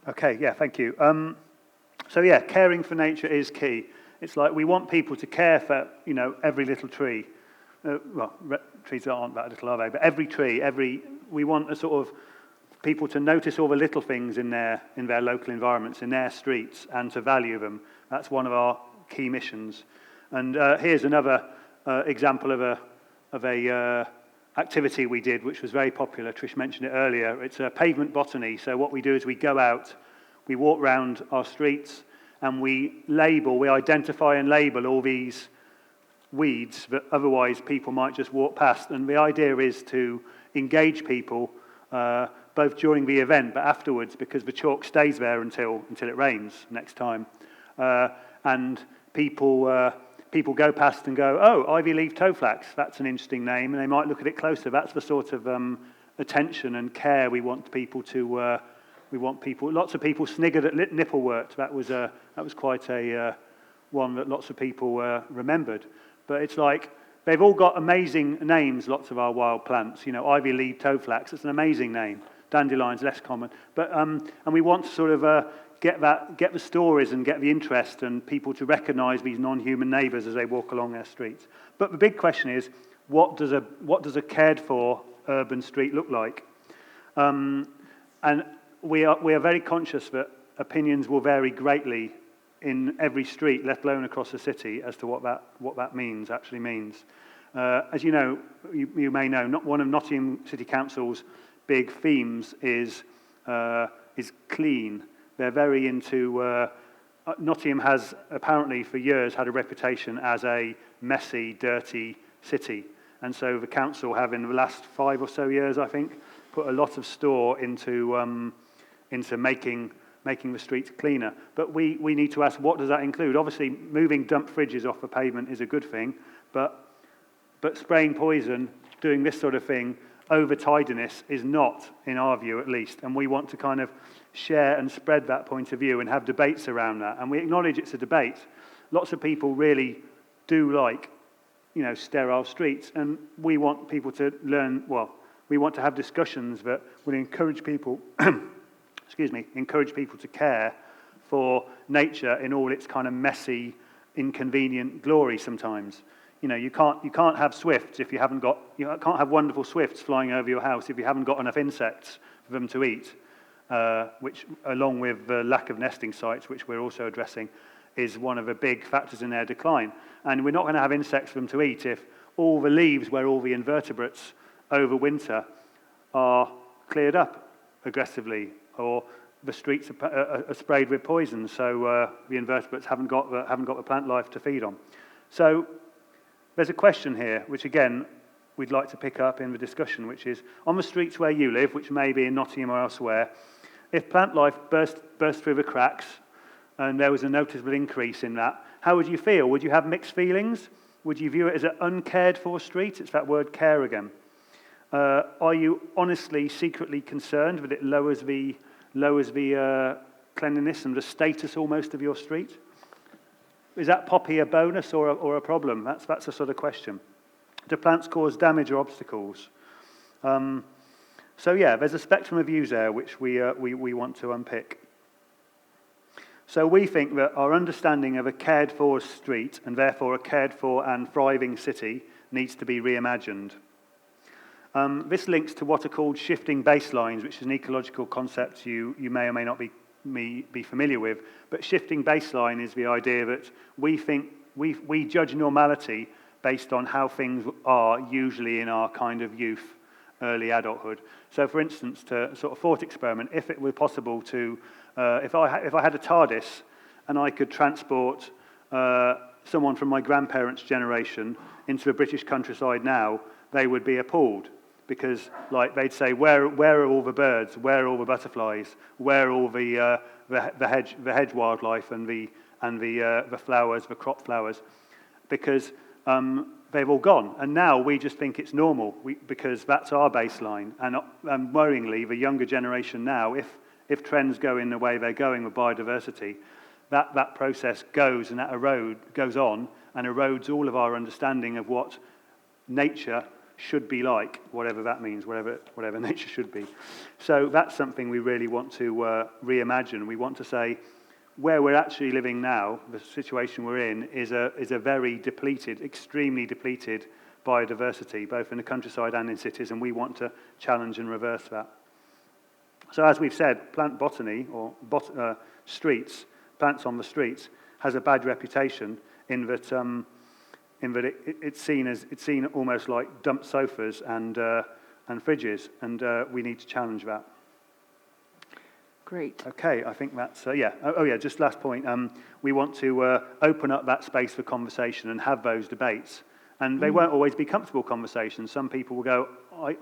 Okay, yeah, thank you. So yeah, caring for nature is key. It's like we want people to care for, every little tree. Trees aren't that little, are they? But every tree, we want a sort of people to notice all the little things in their local environments, in their streets, and to value them. That's one of our key missions. And here's another example of a activity we did, which was very popular. Trish mentioned it earlier. It's pavement botany. So what we do is we go out, we walk around our streets, and we identify and label all these weeds that otherwise people might just walk past. And the idea is to engage people both during the event but afterwards, because the chalk stays there until it rains next time. And people go past and go, oh, ivy leaf toadflax, that's an interesting name, and they might look at it closer. That's the sort of attention and care we want people to. Lots of people sniggered at nipplewort. That was quite a one that lots of people remembered. But it's like they've all got amazing names. Lots of our wild plants, ivy leaf toadflax. It's an amazing name. Dandelion's less common, but and we want to sort of get the stories and get the interest and people to recognise these non-human neighbours as they walk along their streets. But the big question is, what does a cared for urban street look like? And we are very conscious that opinions will vary greatly in every street, let alone across the city, as to what that actually means. As you know, you may know, one of Nottingham City Council's big themes is clean. They're very into, Nottingham has apparently for years had a reputation as a messy, dirty city. And so the council have in the last 5 or so years, I think, put a lot of store into making the streets cleaner. But we need to ask, what does that include? Obviously, moving dump fridges off the pavement is a good thing, but spraying poison, doing this sort of thing, over tidiness is not, in our view at least, and we want to kind of share and spread that point of view and have debates around that. And we acknowledge it's a debate. Lots of people really do like, sterile streets, and we want people to learn, we want to have discussions that will encourage people, encourage people to care for nature in all its kind of messy, inconvenient glory sometimes. You can't have swifts if you haven't got, can't have wonderful swifts flying over your house if you haven't got enough insects for them to eat, which, along with the lack of nesting sites, which we're also addressing, is one of the big factors in their decline. And we're not going to have insects for them to eat if all the leaves where all the invertebrates over winter are cleared up aggressively, or the streets are sprayed with poison, so the invertebrates haven't got the plant life to feed on. So there's a question here, which again, we'd like to pick up in the discussion, which is, on the streets where you live, which may be in Nottingham or elsewhere, if plant life burst through the cracks, and there was a noticeable increase in that, how would you feel? Would you have mixed feelings? Would you view it as an uncared for street? It's that word care again. Are you honestly, secretly concerned that it lowers the cleanliness and the status almost of your street? Is that poppy a bonus or a problem? That's a sort of question. Do plants cause damage or obstacles? So yeah, there's a spectrum of views there which we want to unpick. So we think that our understanding of a cared for street, and therefore a cared for and thriving city, needs to be reimagined. This links to what are called shifting baselines, which is an ecological concept you may or may not be familiar with. But shifting baseline is the idea that we judge normality based on how things are usually in our kind of youth, early adulthood. So for instance, to sort of thought experiment, if it were possible to, if I had a TARDIS and I could transport someone from my grandparents' generation into the British countryside now, they would be appalled. Because, like, they'd say, where are all the birds? Where are all the butterflies? Where are all the hedge wildlife and the flowers, the crop flowers? Because they've all gone, and now we just think it's normal because that's our baseline. And worryingly, the younger generation now, if trends go in the way they're going with biodiversity, that process goes and goes on and erodes all of our understanding of what nature should be like, whatever that means, whatever nature should be. So that's something we really want to reimagine. We want to say where we're actually living now, the situation we're in, is a very depleted, extremely depleted biodiversity, both in the countryside and in cities, and we want to challenge and reverse that. So as we've said, plant botany, or streets, plants on the streets, has a bad reputation in that it's seen almost like dumped sofas and fridges, and we need to challenge that. Great. Okay, I think that's, yeah. Oh yeah, just last point. We want to open up that space for conversation and have those debates. And they won't always be comfortable conversations. Some people will go,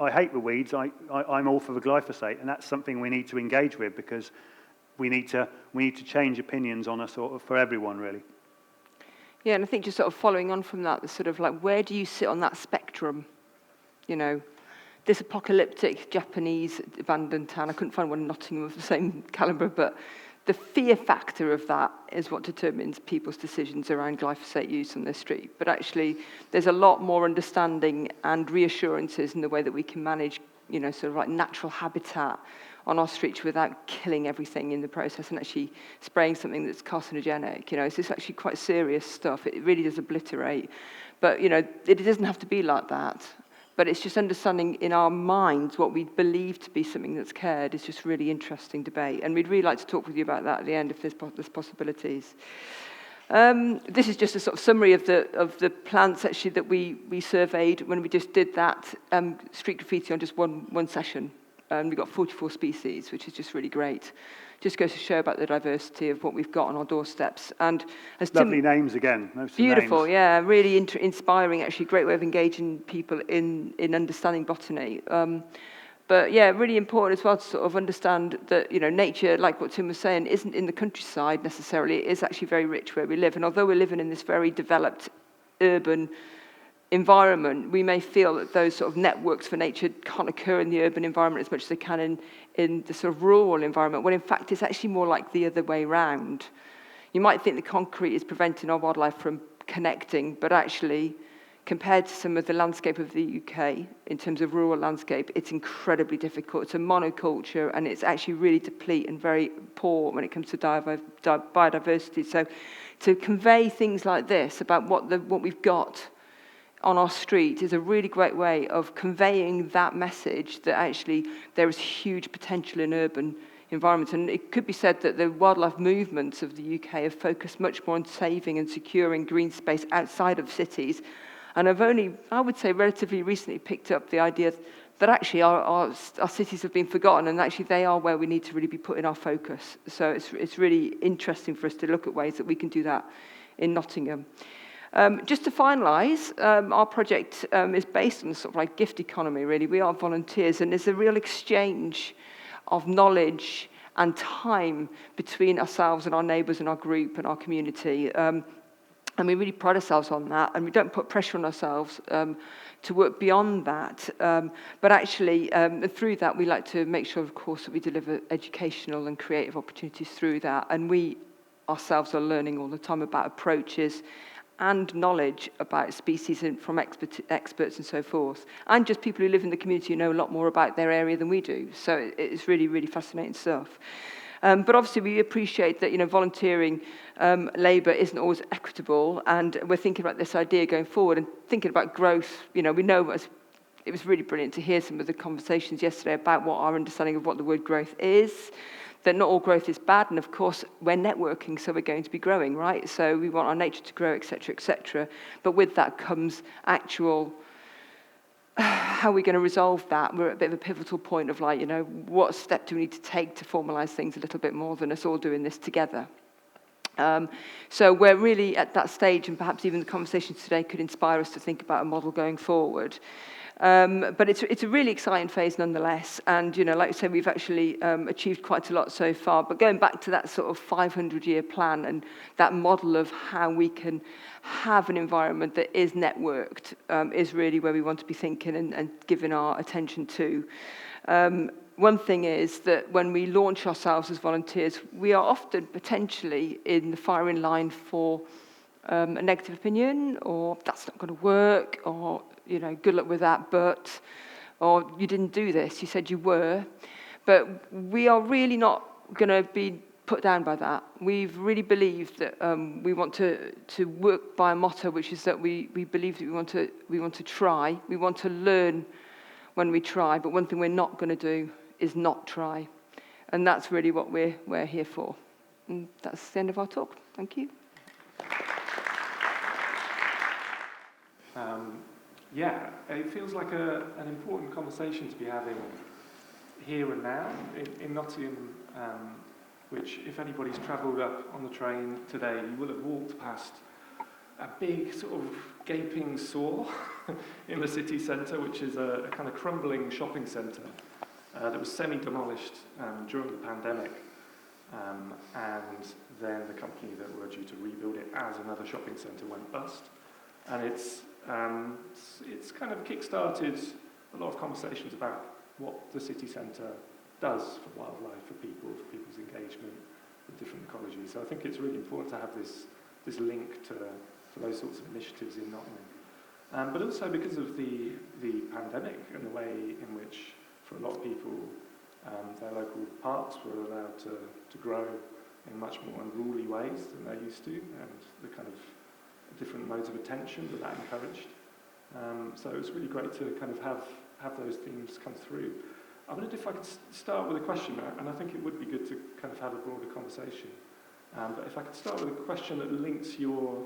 I hate the weeds, I'm all for the glyphosate, and that's something we need to engage with because we need to change opinions on a sort of for everyone, really. Yeah, and I think just sort of following on from that, the sort of like, where do you sit on that spectrum? You know, this apocalyptic Japanese abandoned town, I couldn't find one in Nottingham of the same calibre, but the fear factor of that is what determines people's decisions around glyphosate use on their street. But actually, there's a lot more understanding and reassurances in the way that we can manage, you know, sort of like natural habitat on our streets without killing everything in the process and actually spraying something that's carcinogenic. You know, so it's actually quite serious stuff. It really does obliterate. But, you know, it doesn't have to be like that. But it's just understanding in our minds what we believe to be something that's cared is just really interesting debate. And we'd really like to talk with you about that at the end if there's possibilities. This is just a sort of summary of the plants actually that we surveyed when we just did that street graffiti on just one session. We got 44 species, which is just really great. Just goes to show about the diversity of what we've got on our doorsteps. And as lovely names again. Beautiful, names. Yeah, really inspiring. Actually, great way of engaging people in understanding botany. But yeah, really important as well to sort of understand that, you know, nature, like what Tim was saying, isn't in the countryside necessarily. It is actually very rich where we live. And although we're living in this very developed urban environment, we may feel that those sort of networks for nature can't occur in the urban environment as much as they can in the sort of rural environment, when in fact it's actually more like the other way round. You might think the concrete is preventing our wildlife from connecting, but actually, compared to some of the landscape of the UK, in terms of rural landscape, it's incredibly difficult. It's a monoculture, and it's actually really deplete and very poor when it comes to biodiversity. So to convey things like this about what we've got on our street is a really great way of conveying that message that actually there is huge potential in urban environments. And it could be said that the wildlife movements of the UK have focused much more on saving and securing green space outside of cities, and have only, I would say, relatively recently picked up the idea that actually our cities have been forgotten, and actually they are where we need to really be putting our focus. So it's really interesting for us to look at ways that we can do that in Nottingham. Just to finalise, our project is based on sort of like gift economy, really. We are volunteers, and there's a real exchange of knowledge and time between ourselves and our neighbours and our group and our community. And we really pride ourselves on that, and we don't put pressure on ourselves to work beyond that. But actually, through that, we like to make sure, of course, that we deliver educational and creative opportunities through that. And we ourselves are learning all the time about approaches and knowledge about species and from experts and so forth. And just people who live in the community who know a lot more about their area than we do. So it's really, really fascinating stuff. But obviously we appreciate that, volunteering labour isn't always equitable, and we're thinking about this idea going forward and thinking about growth. We know it was really brilliant to hear some of the conversations yesterday about what our understanding of what the word growth is, that not all growth is bad, and of course we're networking, so we're going to be growing, right? So we want our nature to grow, etc., etc. But with that comes actual how are we going to resolve that? We're at a bit of a pivotal point of what step do we need to take to formalise things a little bit more than us all doing this together? So we're really at that stage, and perhaps even the conversations today could inspire us to think about a model going forward. But it's a really exciting phase nonetheless, and like I said, we've actually achieved quite a lot so far. But going back to that sort of 500-year plan and that model of how we can have an environment that is networked is really where we want to be thinking and giving our attention to. One thing is that when we launch ourselves as volunteers, we are often potentially in the firing line for a negative opinion, or that's not going to work, or good luck with that, or you didn't do this, you said you were. But we are really not going to be put down by that. We've really believed that we want to work by a motto, which is that we believe that we want to try, we want to learn when we try, but one thing we're not going to do is not try. And that's really what we're here for. And that's the end of our talk. Thank you. Yeah, it feels like an important conversation to be having here and now in Nottingham, which, if anybody's travelled up on the train today, you will have walked past a big sort of gaping sore in the city centre, which is a kind of crumbling shopping centre that was semi-demolished during the pandemic, and then the company that were due to rebuild it as another shopping centre went bust. And it's kind of kick-started a lot of conversations about what the city centre does for wildlife, for people's engagement with different ecologies. So I think it's really important to have this link to those sorts of initiatives in Nottingham. But also because of the pandemic and the way in which, for a lot of people, their local parks were allowed to grow in much more unruly ways than they're used to, and the kind of different modes of attention that encouraged. So it was really great to kind of have those themes come through. I wondered if I could start with a question, and I think it would be good to kind of have a broader conversation. But if I could start with a question that links your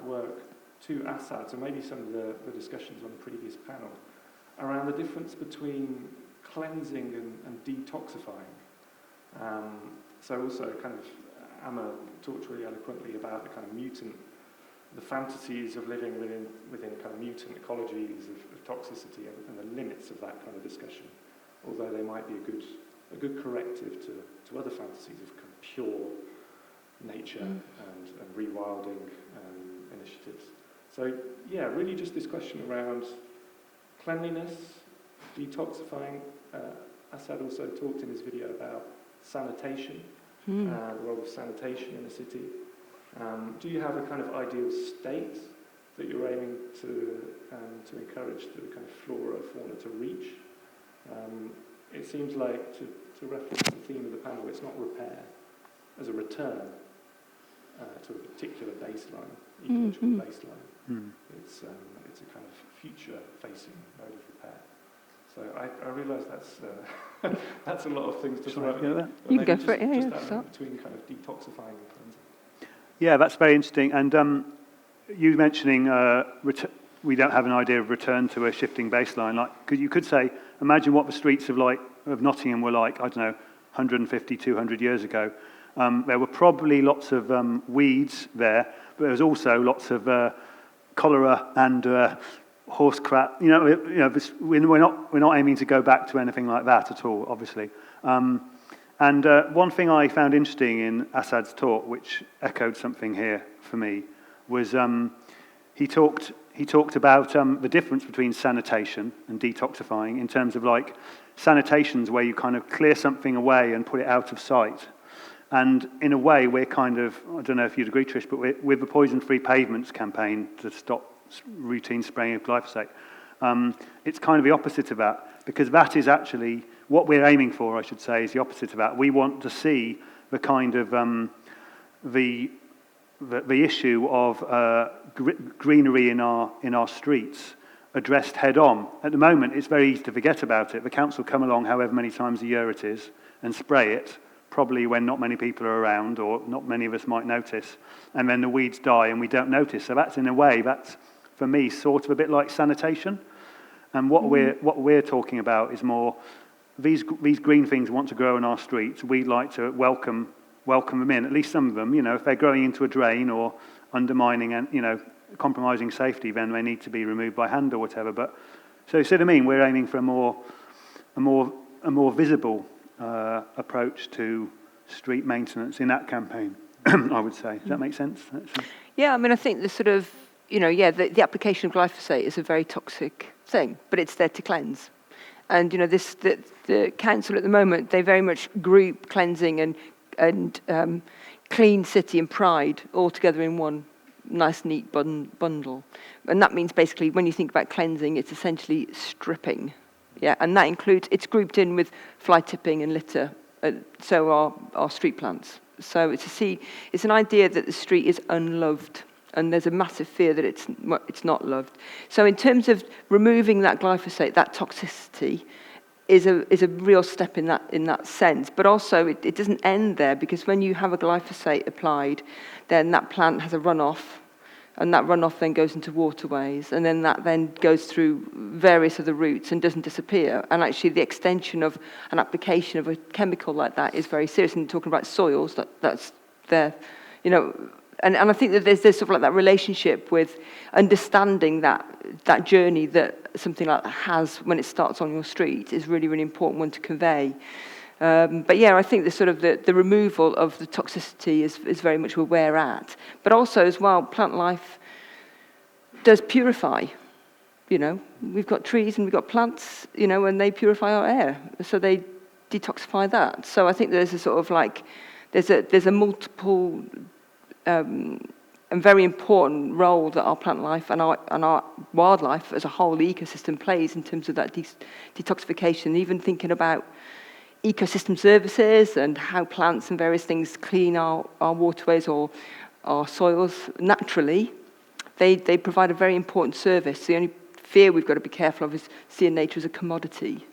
work to Assad, so maybe some of the discussions on the previous panel, around the difference between cleansing and detoxifying. So also kind of, Emma talked really eloquently about the kind of the fantasies of living within kind of mutant ecologies of toxicity and the limits of that kind of discussion, although they might be a good corrective to other fantasies of kind of pure nature and rewilding initiatives. So yeah, really just this question around cleanliness, detoxifying. Assad also talked in his video about sanitation, the role of sanitation in a city. Do you have a kind of ideal state that you're aiming to encourage the kind of flora, fauna to reach? It seems like, to reference the theme of the panel, it's not repair as a return to a particular baseline, ecological baseline. It's a kind of future-facing mode of repair. So I realise that's a lot of things to throw at you can go for it, yeah. Between kind of detoxifying and cleansing. Yeah, that's very interesting. And you mentioning we don't have an idea of return to a shifting baseline. You could say, imagine what the streets of Nottingham were like, I don't know, 150, 200 years ago. There were probably lots of weeds there, but there was also lots of cholera and horse crap. We're not aiming to go back to anything like that at all, obviously. And one thing I found interesting in Assad's talk, which echoed something here for me, was he talked about the difference between sanitation and detoxifying in terms of like sanitation's where you kind of clear something away and put it out of sight. And in a way, we're kind of, I don't know if you'd agree, Trish, but with the Poison-Free Pavements campaign to stop routine spraying of glyphosate, it's kind of the opposite of that, because that is actually, what we're aiming for, I should say, is the opposite of that. We want to see the kind of, the issue of greenery in our streets addressed head on. At the moment, it's very easy to forget about it. The council come along however many times a year it is and spray it, probably when not many people are around or not many of us might notice, and then the weeds die and we don't notice. So that's, in a way, that's, for me, sort of a bit like sanitation. And what we're talking about is more, these green things want to grow in our streets. We'd like to welcome them in, at least some of them. You know, if they're growing into a drain or undermining and, you know, compromising safety, then they need to be removed by hand or whatever. But so see what I mean? We're aiming for a more visible approach to street maintenance in that campaign, I would say. Does that make sense? Yeah, I mean, I think the sort of, you know, yeah, the application of glyphosate is a very toxic thing, but it's there to cleanse. And, you know, the council at the moment, they very much group cleansing and clean city and pride all together in one nice, neat bundle. And that means basically when you think about cleansing, it's essentially stripping. Yeah, and that includes, it's grouped in with fly tipping and litter, so our street plants. So it's an idea that the street is unloved, and there's a massive fear that it's not loved. So in terms of removing that glyphosate, that toxicity is a real step in that sense. But also it doesn't end there, because when you have a glyphosate applied, then that plant has a runoff, and that runoff then goes into waterways, and then that then goes through various other routes and doesn't disappear. And actually the extension of an application of a chemical like that is very serious. And talking about soils, that's there, you know. And I think that there's sort of like that relationship with understanding that journey that something like that has when it starts on your street is really, really important one to convey. But yeah, I think the removal of the toxicity is very much where we're at. But also as well, plant life does purify. You know, we've got trees and we've got plants, you know, and they purify our air. So they detoxify that. So I think there's a sort of like, there's a multiple and very important role that our plant life and our wildlife as a whole ecosystem plays in terms of that detoxification. Even thinking about ecosystem services and how plants and various things clean our waterways or our soils naturally, they provide a very important service. The only fear we've got to be careful of is seeing nature as a commodity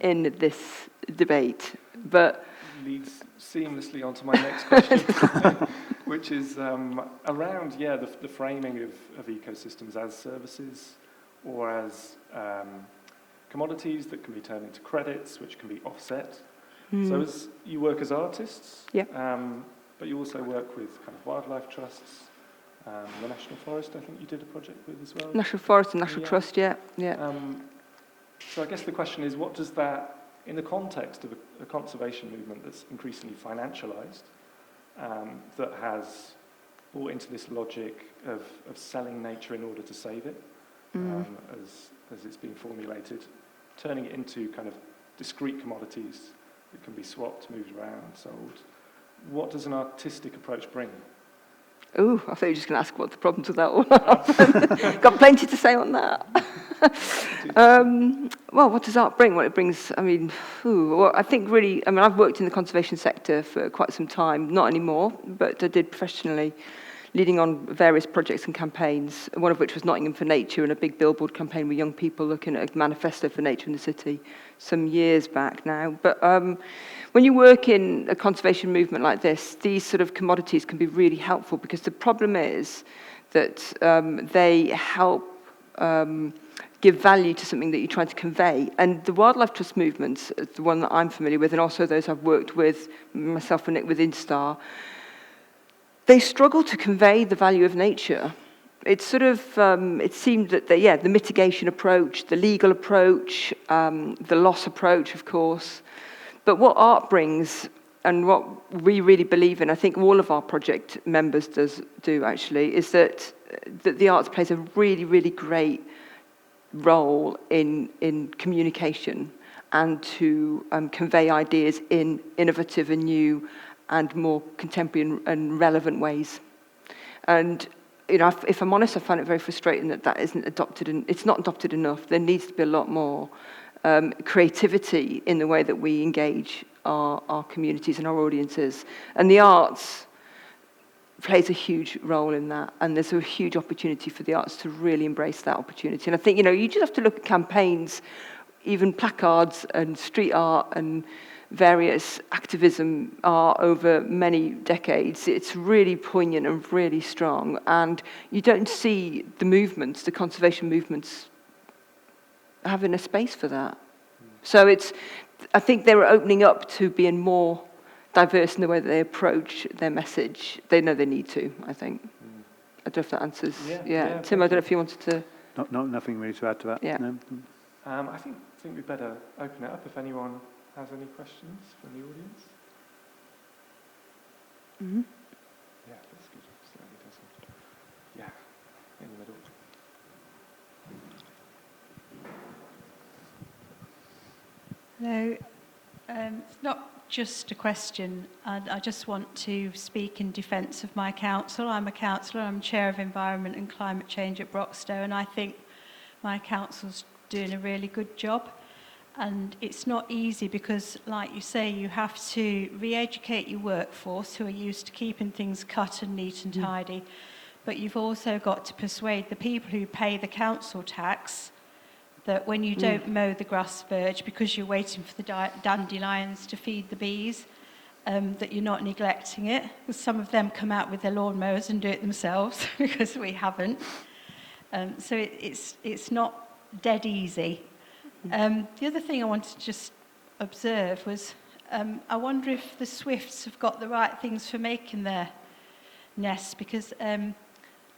in this debate. But leads seamlessly onto my next question, which is around the framing of ecosystems as services or as commodities that can be turned into credits, which can be offset. So as you work as artists, but you also work with kind of wildlife trusts, the National Forest, I think you did a project with as well. National Forest and National Trust, yeah. So I guess the question is, what does that, in the context of a conservation movement that's increasingly financialized, that has bought into this logic of selling nature in order to save it, as it's been formulated, turning it into kind of discrete commodities that can be swapped, moved around, sold. What does an artistic approach bring? Oh, I thought you were just going to ask what the problems with that all are. Got plenty to say on that. Well, what does art bring? What it brings, I mean, I think really, I've worked in the conservation sector for quite some time, not anymore, but I did professionally, leading on various projects and campaigns, one of which was Nottingham for Nature and a big billboard campaign with young people looking at a manifesto for nature in the city some years back now. But when you work in a conservation movement like this, these sort of commodities can be really helpful, because the problem is that they help give value to something that you're trying to convey. And the Wildlife Trust movements, the one that I'm familiar with, and also those I've worked with, myself and Nick with Instar, they struggle to convey the value of nature. It's sort of, it seemed that, the mitigation approach, the legal approach, the loss approach, of course. But what art brings and what we really believe in, I think all of our project members do actually, is that the arts plays a really, really great role in communication and to convey ideas in innovative and new and more contemporary and relevant ways. And you know, if I'm honest, I find it very frustrating that isn't adopted, and it's not adopted enough. There needs to be a lot more creativity in the way that we engage our communities and our audiences. And the arts plays a huge role in that, and there's a huge opportunity for the arts to really embrace that opportunity. And I think, you know, you just have to look at campaigns, even placards and street art and various activism art over many decades. It's really poignant and really strong, and you don't see the movements, the conservation movements, having a space for that. So I think they're opening up to being more diverse in the way that they approach their message. They know they need to, I think. I don't know if that answers. Yeah. Tim, I don't know if you wanted to... Nothing really to add to that. Yeah. No? I think we'd better open it up if anyone has any questions from the audience. Mm-hmm. Yeah, that's good. Slightly doesn't. Yeah, in the middle. Hello. It's not just a question. I just want to speak in defence of my council. I'm a councillor. I'm Chair of Environment and Climate Change at Broxtowe, and I think my council's doing a really good job. And it's not easy because, like you say, you have to re-educate your workforce who are used to keeping things cut and neat and tidy. But you've also got to persuade the people who pay the council tax that when you don't mow the grass verge because you're waiting for the dandelions to feed the bees, that you're not neglecting it. Some of them come out with their lawnmowers and do it themselves because we haven't. So it's not dead easy. The other thing I wanted to just observe was I wonder if the swifts have got the right things for making their nests, because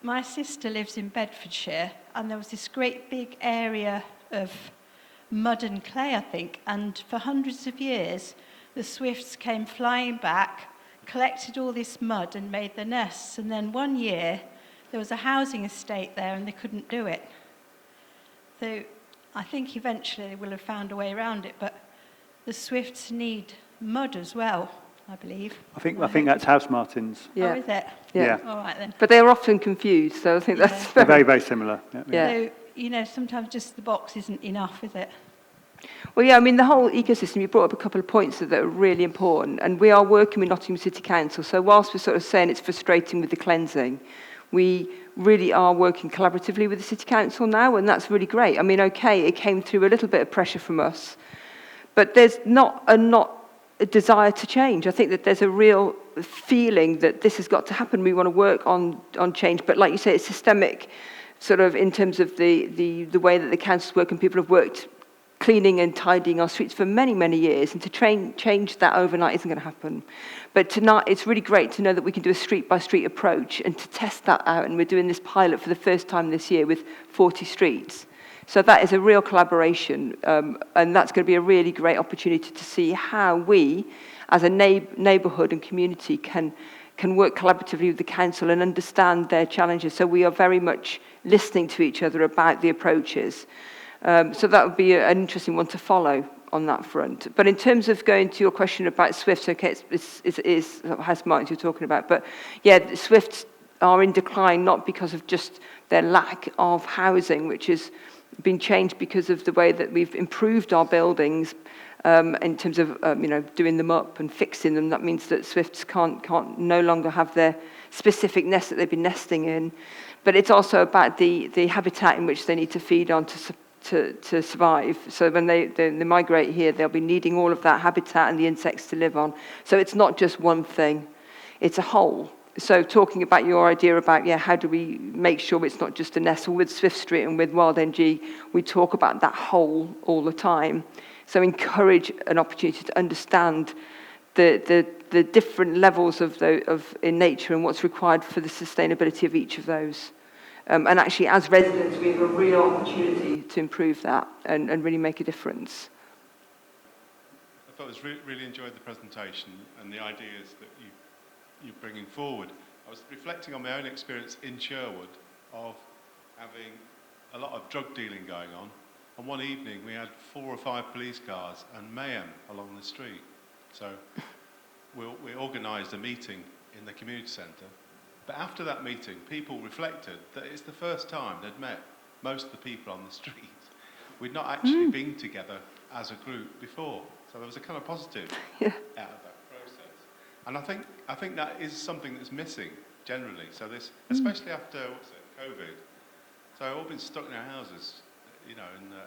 my sister lives in Bedfordshire, and there was this great big area of mud and clay, I think, and for hundreds of years the swifts came flying back, collected all this mud and made their nests, and then one year there was a housing estate there and they couldn't do it. So I think eventually they will have found a way around it, but the swifts need mud as well, I believe. I think that's house martins. Yeah. Oh, is it? Yeah. All right then. But they are often confused, so I think that's They're very, very similar. Yeah. So, you know, sometimes just the box isn't enough, is it? Well, yeah, I mean, the whole ecosystem, you brought up a couple of points that are really important, and we are working with Nottingham City Council, so whilst we're sort of saying it's frustrating with the cleansing, we really are working collaboratively with the City Council now, and that's really great. I mean, okay, it came through a little bit of pressure from us, but there's not a desire to change. I think that there's a real feeling that this has got to happen. We want to work on change, but like you say, it's systemic, sort of in terms of the way that the councils work, and people have worked cleaning and tidying our streets for many, many years, and to change that overnight isn't going to happen. But tonight, it's really great to know that we can do a street-by-street approach and to test that out, and we're doing this pilot for the first time this year with 40 streets. So that is a real collaboration, and that's going to be a really great opportunity to see how we, as a neighbourhood and community, can work collaboratively with the council and understand their challenges. So we are very much listening to each other about the approaches. So that would be an interesting one to follow on that front. But in terms of going to your question about swifts, okay, it is house martins you're talking about, but yeah, the swifts are in decline not because of just their lack of housing, which has been changed because of the way that we've improved our buildings in terms of doing them up and fixing them. That means that swifts can't no longer have their specific nest that they've been nesting in. But it's also about the habitat in which they need to feed on to survive. So when they migrate here, they'll be needing all of that habitat and the insects to live on. So it's not just one thing, it's a whole. So talking about your idea about, how do we make sure it's not just a nest? Well, with Swift Street and with Wild NG, we talk about that whole all the time. So encourage an opportunity to understand the different levels in nature and what's required for the sustainability of each of those. And actually, as residents, we have a real opportunity to improve that and really make a difference. thought it was really enjoyed the presentation and the ideas that you're bringing forward. I was reflecting on my own experience in Sherwood of having a lot of drug dealing going on. And one evening we had 4 or 5 police cars and mayhem along the street. So we organised a meeting in the community centre. But after that meeting, people reflected that it's the first time they'd met most of the people on the street. We'd not actually been together as a group before. So there was a kind of positive out of that process. And I think that is something that's missing generally. So this, especially after, COVID. So we've all been stuck in our houses, in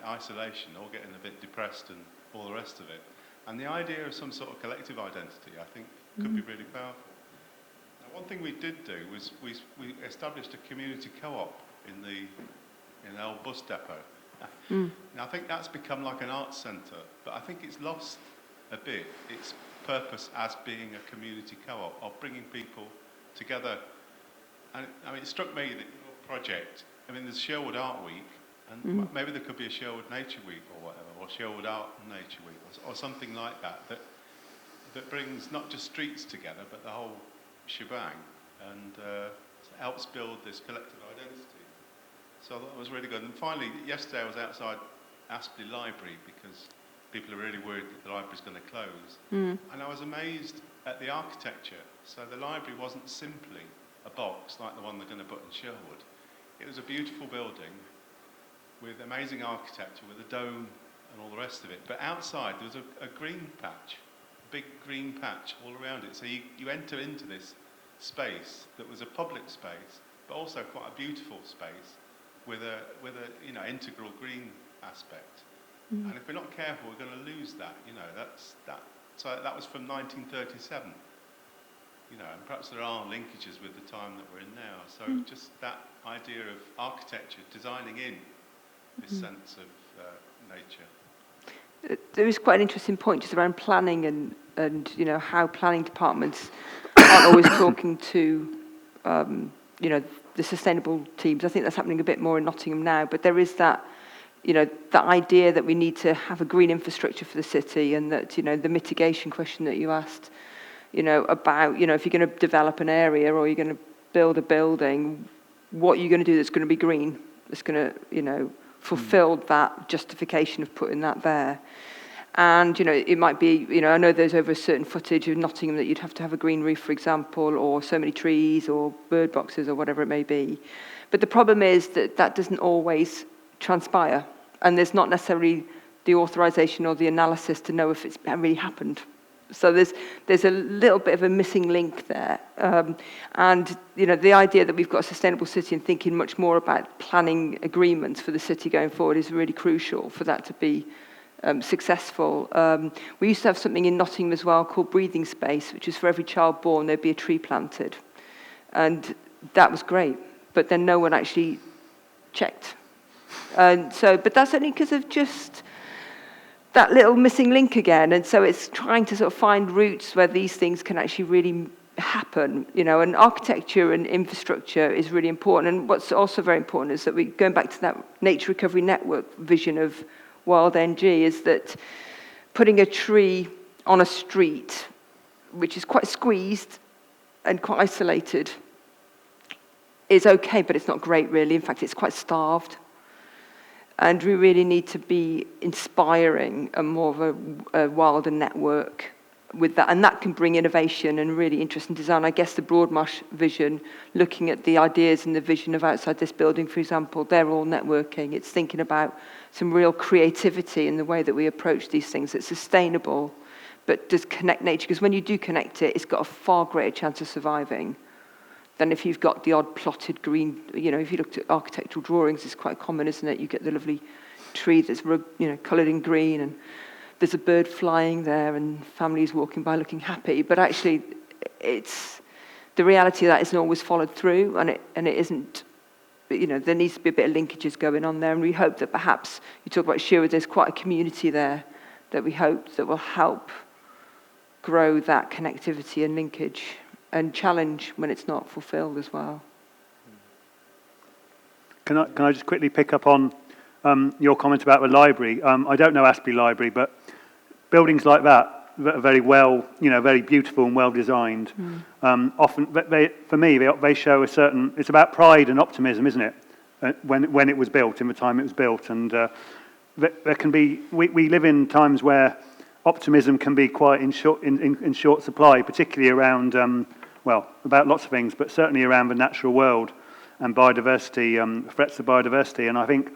isolation, all getting a bit depressed and all the rest of it. And the idea of some sort of collective identity, I think, could be really powerful. Now, one thing we did do was we established a community co-op in the old bus depot. Now, I think that's become like an arts centre, but I think it's lost a bit its purpose as being a community co-op, of bringing people together. And it struck me that your project, there's Sherwood Art Week, and maybe there could be a Sherwood Nature Week or whatever, or Sherwood Art and Nature Week, or something like that, that brings not just streets together, but the whole shebang, and helps build this collective identity. So that was really good. And finally, yesterday I was outside Aspley Library because people are really worried that the library's going to close. And I was amazed at the architecture. So the library wasn't simply a box like the one they're going to put in Sherwood. It was a beautiful building with amazing architecture, with a dome and all the rest of it. But outside there was a green patch, a big green patch all around it. So you enter into this space that was a public space, but also quite a beautiful space with a integral green aspect. And if we're not careful, we're going to lose that. So that was from 1937. And perhaps there are linkages with the time that we're in now. So just that idea of architecture designing in this sense of nature. There is quite an interesting point just around planning and how planning departments aren't always talking to the sustainable teams. I think that's happening a bit more in Nottingham now, but there is that that idea that we need to have a green infrastructure for the city, and that the mitigation question that you asked about if you're going to develop an area or you're going to build a building, what are you going to do that's going to be green, that's going to fulfill that justification of putting that there. And it might be I know there's over a certain footage of Nottingham that you'd have to have a green roof, for example, or so many trees or bird boxes or whatever it may be. But the problem is that doesn't always transpire, and there's not necessarily the authorization or the analysis to know if it's really happened. So there's a little bit of a missing link there, and the idea that we've got a sustainable city and thinking much more about planning agreements for the city going forward is really crucial for that to be successful. We used to have something in Nottingham as well called Breathing Space, which was for every child born there'd be a tree planted, and that was great. But then no one actually checked, and so. But that's only because of just that little missing link again. And so it's trying to sort of find routes where these things can actually really happen. And architecture and infrastructure is really important. And what's also very important is that going back to that Nature Recovery Network vision of Wild NG, is that putting a tree on a street, which is quite squeezed and quite isolated, is okay, but it's not great really. In fact, it's quite starved. And we really need to be inspiring a more of a wilder network with that. And that can bring innovation and really interesting design. I guess the Broadmarsh vision, looking at the ideas and the vision of outside this building, for example, they're all networking. It's thinking about some real creativity in the way that we approach these things. It's sustainable, but does connect nature. Because when you do connect it, it's got a far greater chance of surviving than if you've got the odd plotted green. If you looked at architectural drawings, it's quite common, isn't it? You get the lovely tree that's coloured in green, and there's a bird flying there, and families walking by looking happy. But actually, it's the reality of that isn't always followed through, and it isn't. There needs to be a bit of linkages going on there, and we hope that perhaps you talk about Sherwood. There's quite a community there that we hope that will help grow that connectivity and linkage, and challenge when it's not fulfilled as well. Can I just quickly pick up on your comment about the library? I don't know Aspley Library, but buildings like that very well, very beautiful and well designed. Often, for me, they show a certain. It's about pride and optimism, isn't it? When it was built, in the time it was built, and there can be. We live in times where optimism can be quite in short supply, particularly around about lots of things, but certainly around the natural world and biodiversity, threats to biodiversity. And I think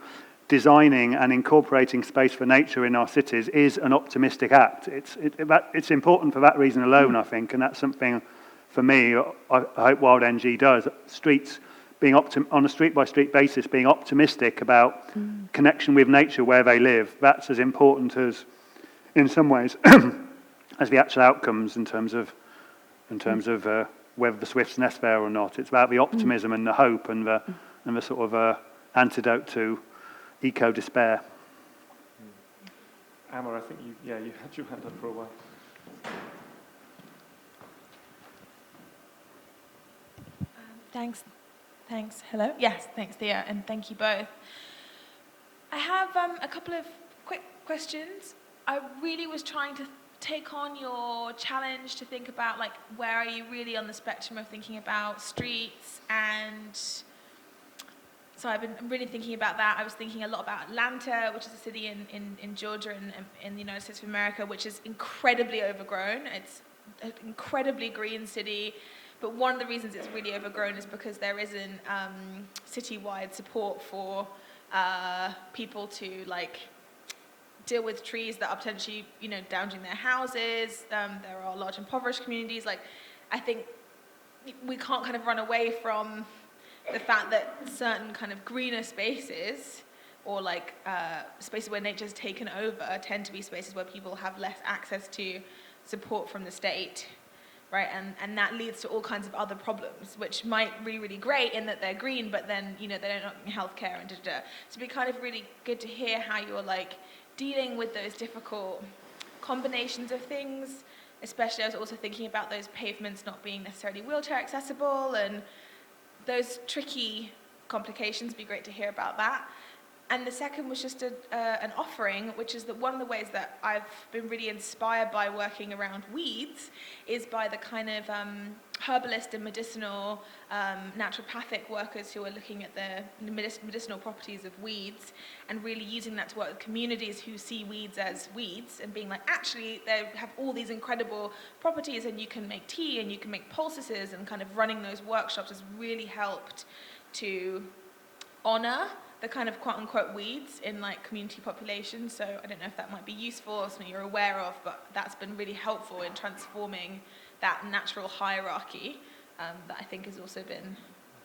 designing and incorporating space for nature in our cities is an optimistic act. It's important for that reason alone, I think, and that's something for me I hope Wild NG does. Streets being on a street-by-street basis, being optimistic about connection with nature where they live. That's as important as, in some ways, as the actual outcomes in terms of whether the swifts nest there or not. It's about the optimism and the hope and the sort of antidote to eco-despair. Amar, I think you had your hand up for a while. Thanks. Hello. Yes, thanks, Thea, and thank you both. I have a couple of quick questions. I really was trying to take on your challenge to think about, like, where are you really on the spectrum of thinking about streets, and so I'm really thinking about that. I was thinking a lot about Atlanta, which is a city in Georgia in the United States of America, which is incredibly overgrown. It's an incredibly green city, but one of the reasons it's really overgrown is because there isn't citywide support for people to, like, deal with trees that are potentially, damaging their houses. There are large impoverished communities. Like, I think we can't kind of run away from the fact that certain kind of greener spaces, or like spaces where nature's taken over, tend to be spaces where people have less access to support from the state, right? And that leads to all kinds of other problems, which might be really great in that they're green, but then, they don't have healthcare and da-da-da. So it'd be kind of really good to hear how you're, like, dealing with those difficult combinations of things. Especially, I was also thinking about those pavements not being necessarily wheelchair accessible, and those tricky complications. It'd be great to hear about that. And the second was just an offering, which is that one of the ways that I've been really inspired by working around weeds is by the kind of herbalist and medicinal naturopathic workers who are looking at the medicinal properties of weeds and really using that to work with communities who see weeds as weeds and being like, actually, they have all these incredible properties and you can make tea and you can make poultices, and kind of running those workshops has really helped to honor the kind of quote-unquote weeds in, like, community populations. So I don't know if that might be useful or something you're aware of, but that's been really helpful in transforming that natural hierarchy that I think has also been,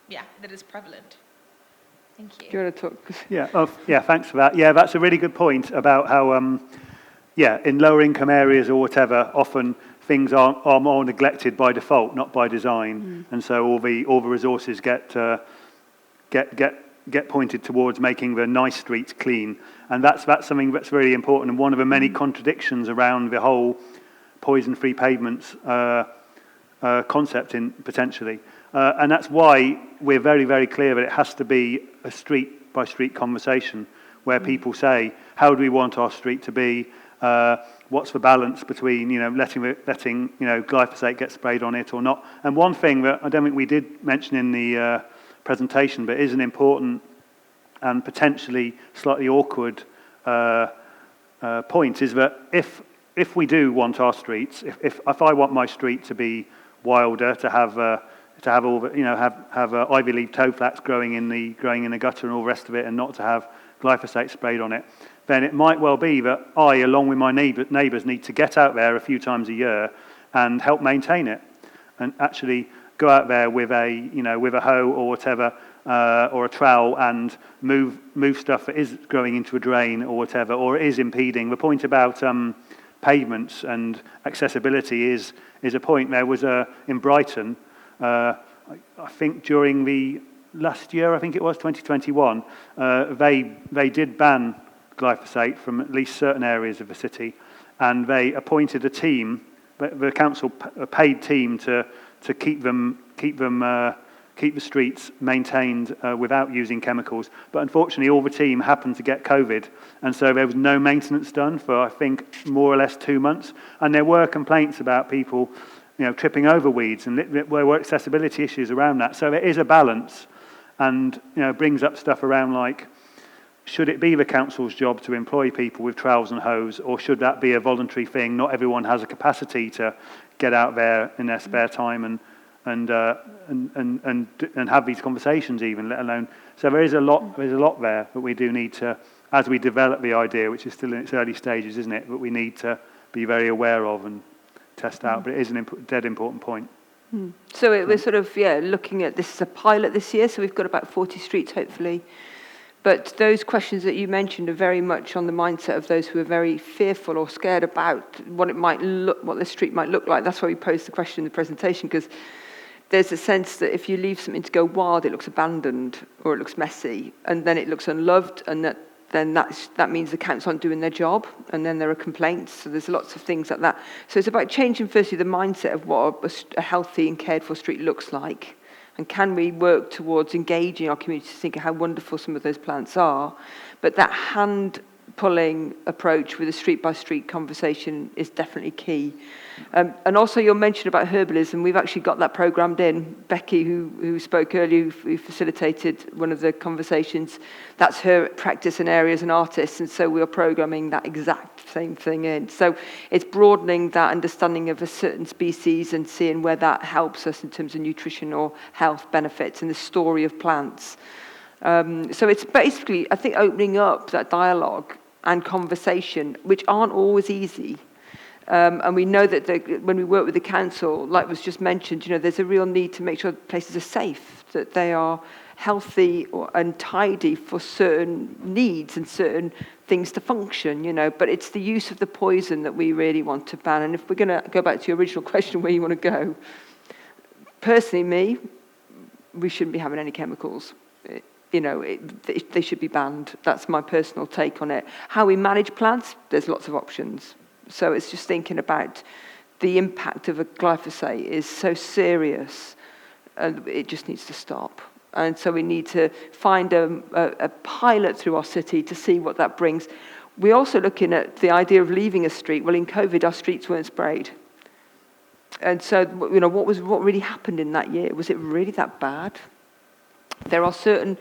that is prevalent. Thank you. Do you want to talk? Yeah, thanks for that. Yeah, that's a really good point about how, in lower income areas or whatever, often things are more neglected by default, not by design. And so all the resources get pointed towards making the nice streets clean, and that's something that's really important, and one of the many contradictions around the whole poison-free pavements concept potentially, and that's why we're very, very clear that it has to be a street-by-street conversation where people say, how do we want our street to be? What's the balance between letting glyphosate get sprayed on it or not? And one thing that I don't think we did mention in the presentation, but is an important and potentially slightly awkward point, is that if we do want our streets, if I want my street to be wilder, to have all the, have ivy leaf toe flats growing in the gutter and all the rest of it, and not to have glyphosate sprayed on it, then it might well be that I, along with my neighbours, need to get out there a few times a year and help maintain it, and actually go out there with a hoe or whatever, or a trowel, and move stuff that is growing into a drain or whatever, or is impeding. The point about pavements and accessibility is a point. There was in Brighton, I think during the last year, I think it was 2021, they did ban glyphosate from at least certain areas of the city, and they appointed a team, the council, a paid team to keep them keep the streets maintained without using chemicals. But unfortunately, all the team happened to get COVID, and so there was no maintenance done for, I think, more or less 2 months. And there were complaints about people, tripping over weeds, and there were accessibility issues around that. So there is a balance, and brings up stuff around like, should it be the council's job to employ people with trowels and hose, or should that be a voluntary thing? Not everyone has a capacity to get out there in their spare time and have these conversations, even, let alone. So there's a lot there that we do need to, as we develop the idea, which is still in its early stages, isn't it? But we need to be very aware of and test out. But it is a dead important point. So we're sort of looking at this as a pilot this year. So we've got about 40 streets, hopefully. But those questions that you mentioned are very much on the mindset of those who are very fearful or scared about what the street might look like. That's why we posed the question in the presentation, because there's a sense that if you leave something to go wild, it looks abandoned or it looks messy, and then it looks unloved, and that means the council aren't doing their job, and then there are complaints. So there's lots of things like that. So it's about changing firstly the mindset of what a healthy and cared for street looks like. And can we work towards engaging our community to think of how wonderful some of those plants are? But that hand-pulling approach with a street-by-street conversation is definitely key. And also your mention about herbalism, we've actually got that programmed in. Becky, who spoke earlier, who facilitated one of the conversations, that's her practice and area as an artist, and so we're programming that exact same thing in. So it's broadening that understanding of a certain species and seeing where that helps us in terms of nutrition or health benefits and the story of plants. So it's basically, I think, opening up that dialogue and conversation, which aren't always easy. And we know that when we work with the council, like was just mentioned, there's a real need to make sure places are safe, that they are healthy and tidy for certain needs and certain things to function, But it's the use of the poison that we really want to ban. And if we're going to go back to your original question, where you want to go, personally, we shouldn't be having any chemicals. They should be banned. That's my personal take on it. How we manage plants, there's lots of options. So it's just thinking about the impact of a glyphosate is so serious, and it just needs to stop. And so we need to find a pilot through our city to see what that brings. We're also looking at the idea of leaving a street. Well, in COVID, our streets weren't sprayed. And so, what really happened in that year? Was it really that bad? There are certain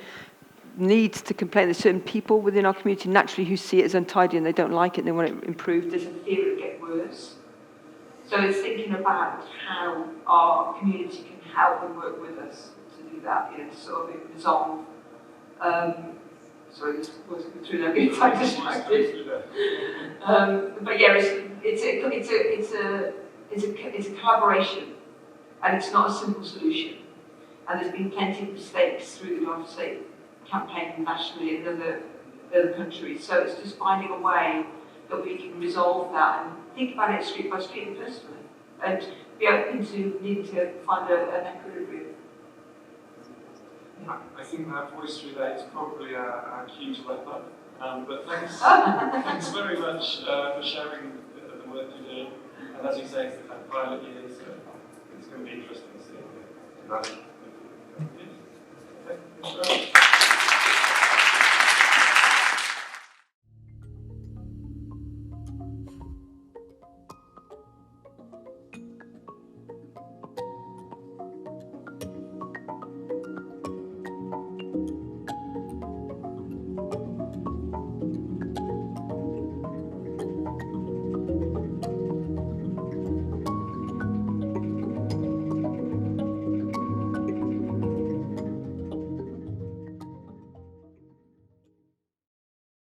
needs to complain. There's certain people within our community naturally who see it as untidy and they don't like it and they want it improved. There's a fear it will get worse. So it's thinking about how our community can help and work with us to do that, to sort of resolve. Sorry, just working through that, getting quite distracted. But yeah, it's a collaboration, and it's not a simple solution. And there's been plenty of mistakes through the glyphosate campaign nationally in other countries. So it's just finding a way that we can resolve that and think about it street by street and personally, and be open to needing to find an equilibrium. I think that voice through that is probably our cue to wrap up. But thanks very much for sharing the work you're doing. And as you say, it's the kind of pilot year, so it's going to be interesting to see. Right. Okay. Thank you very much.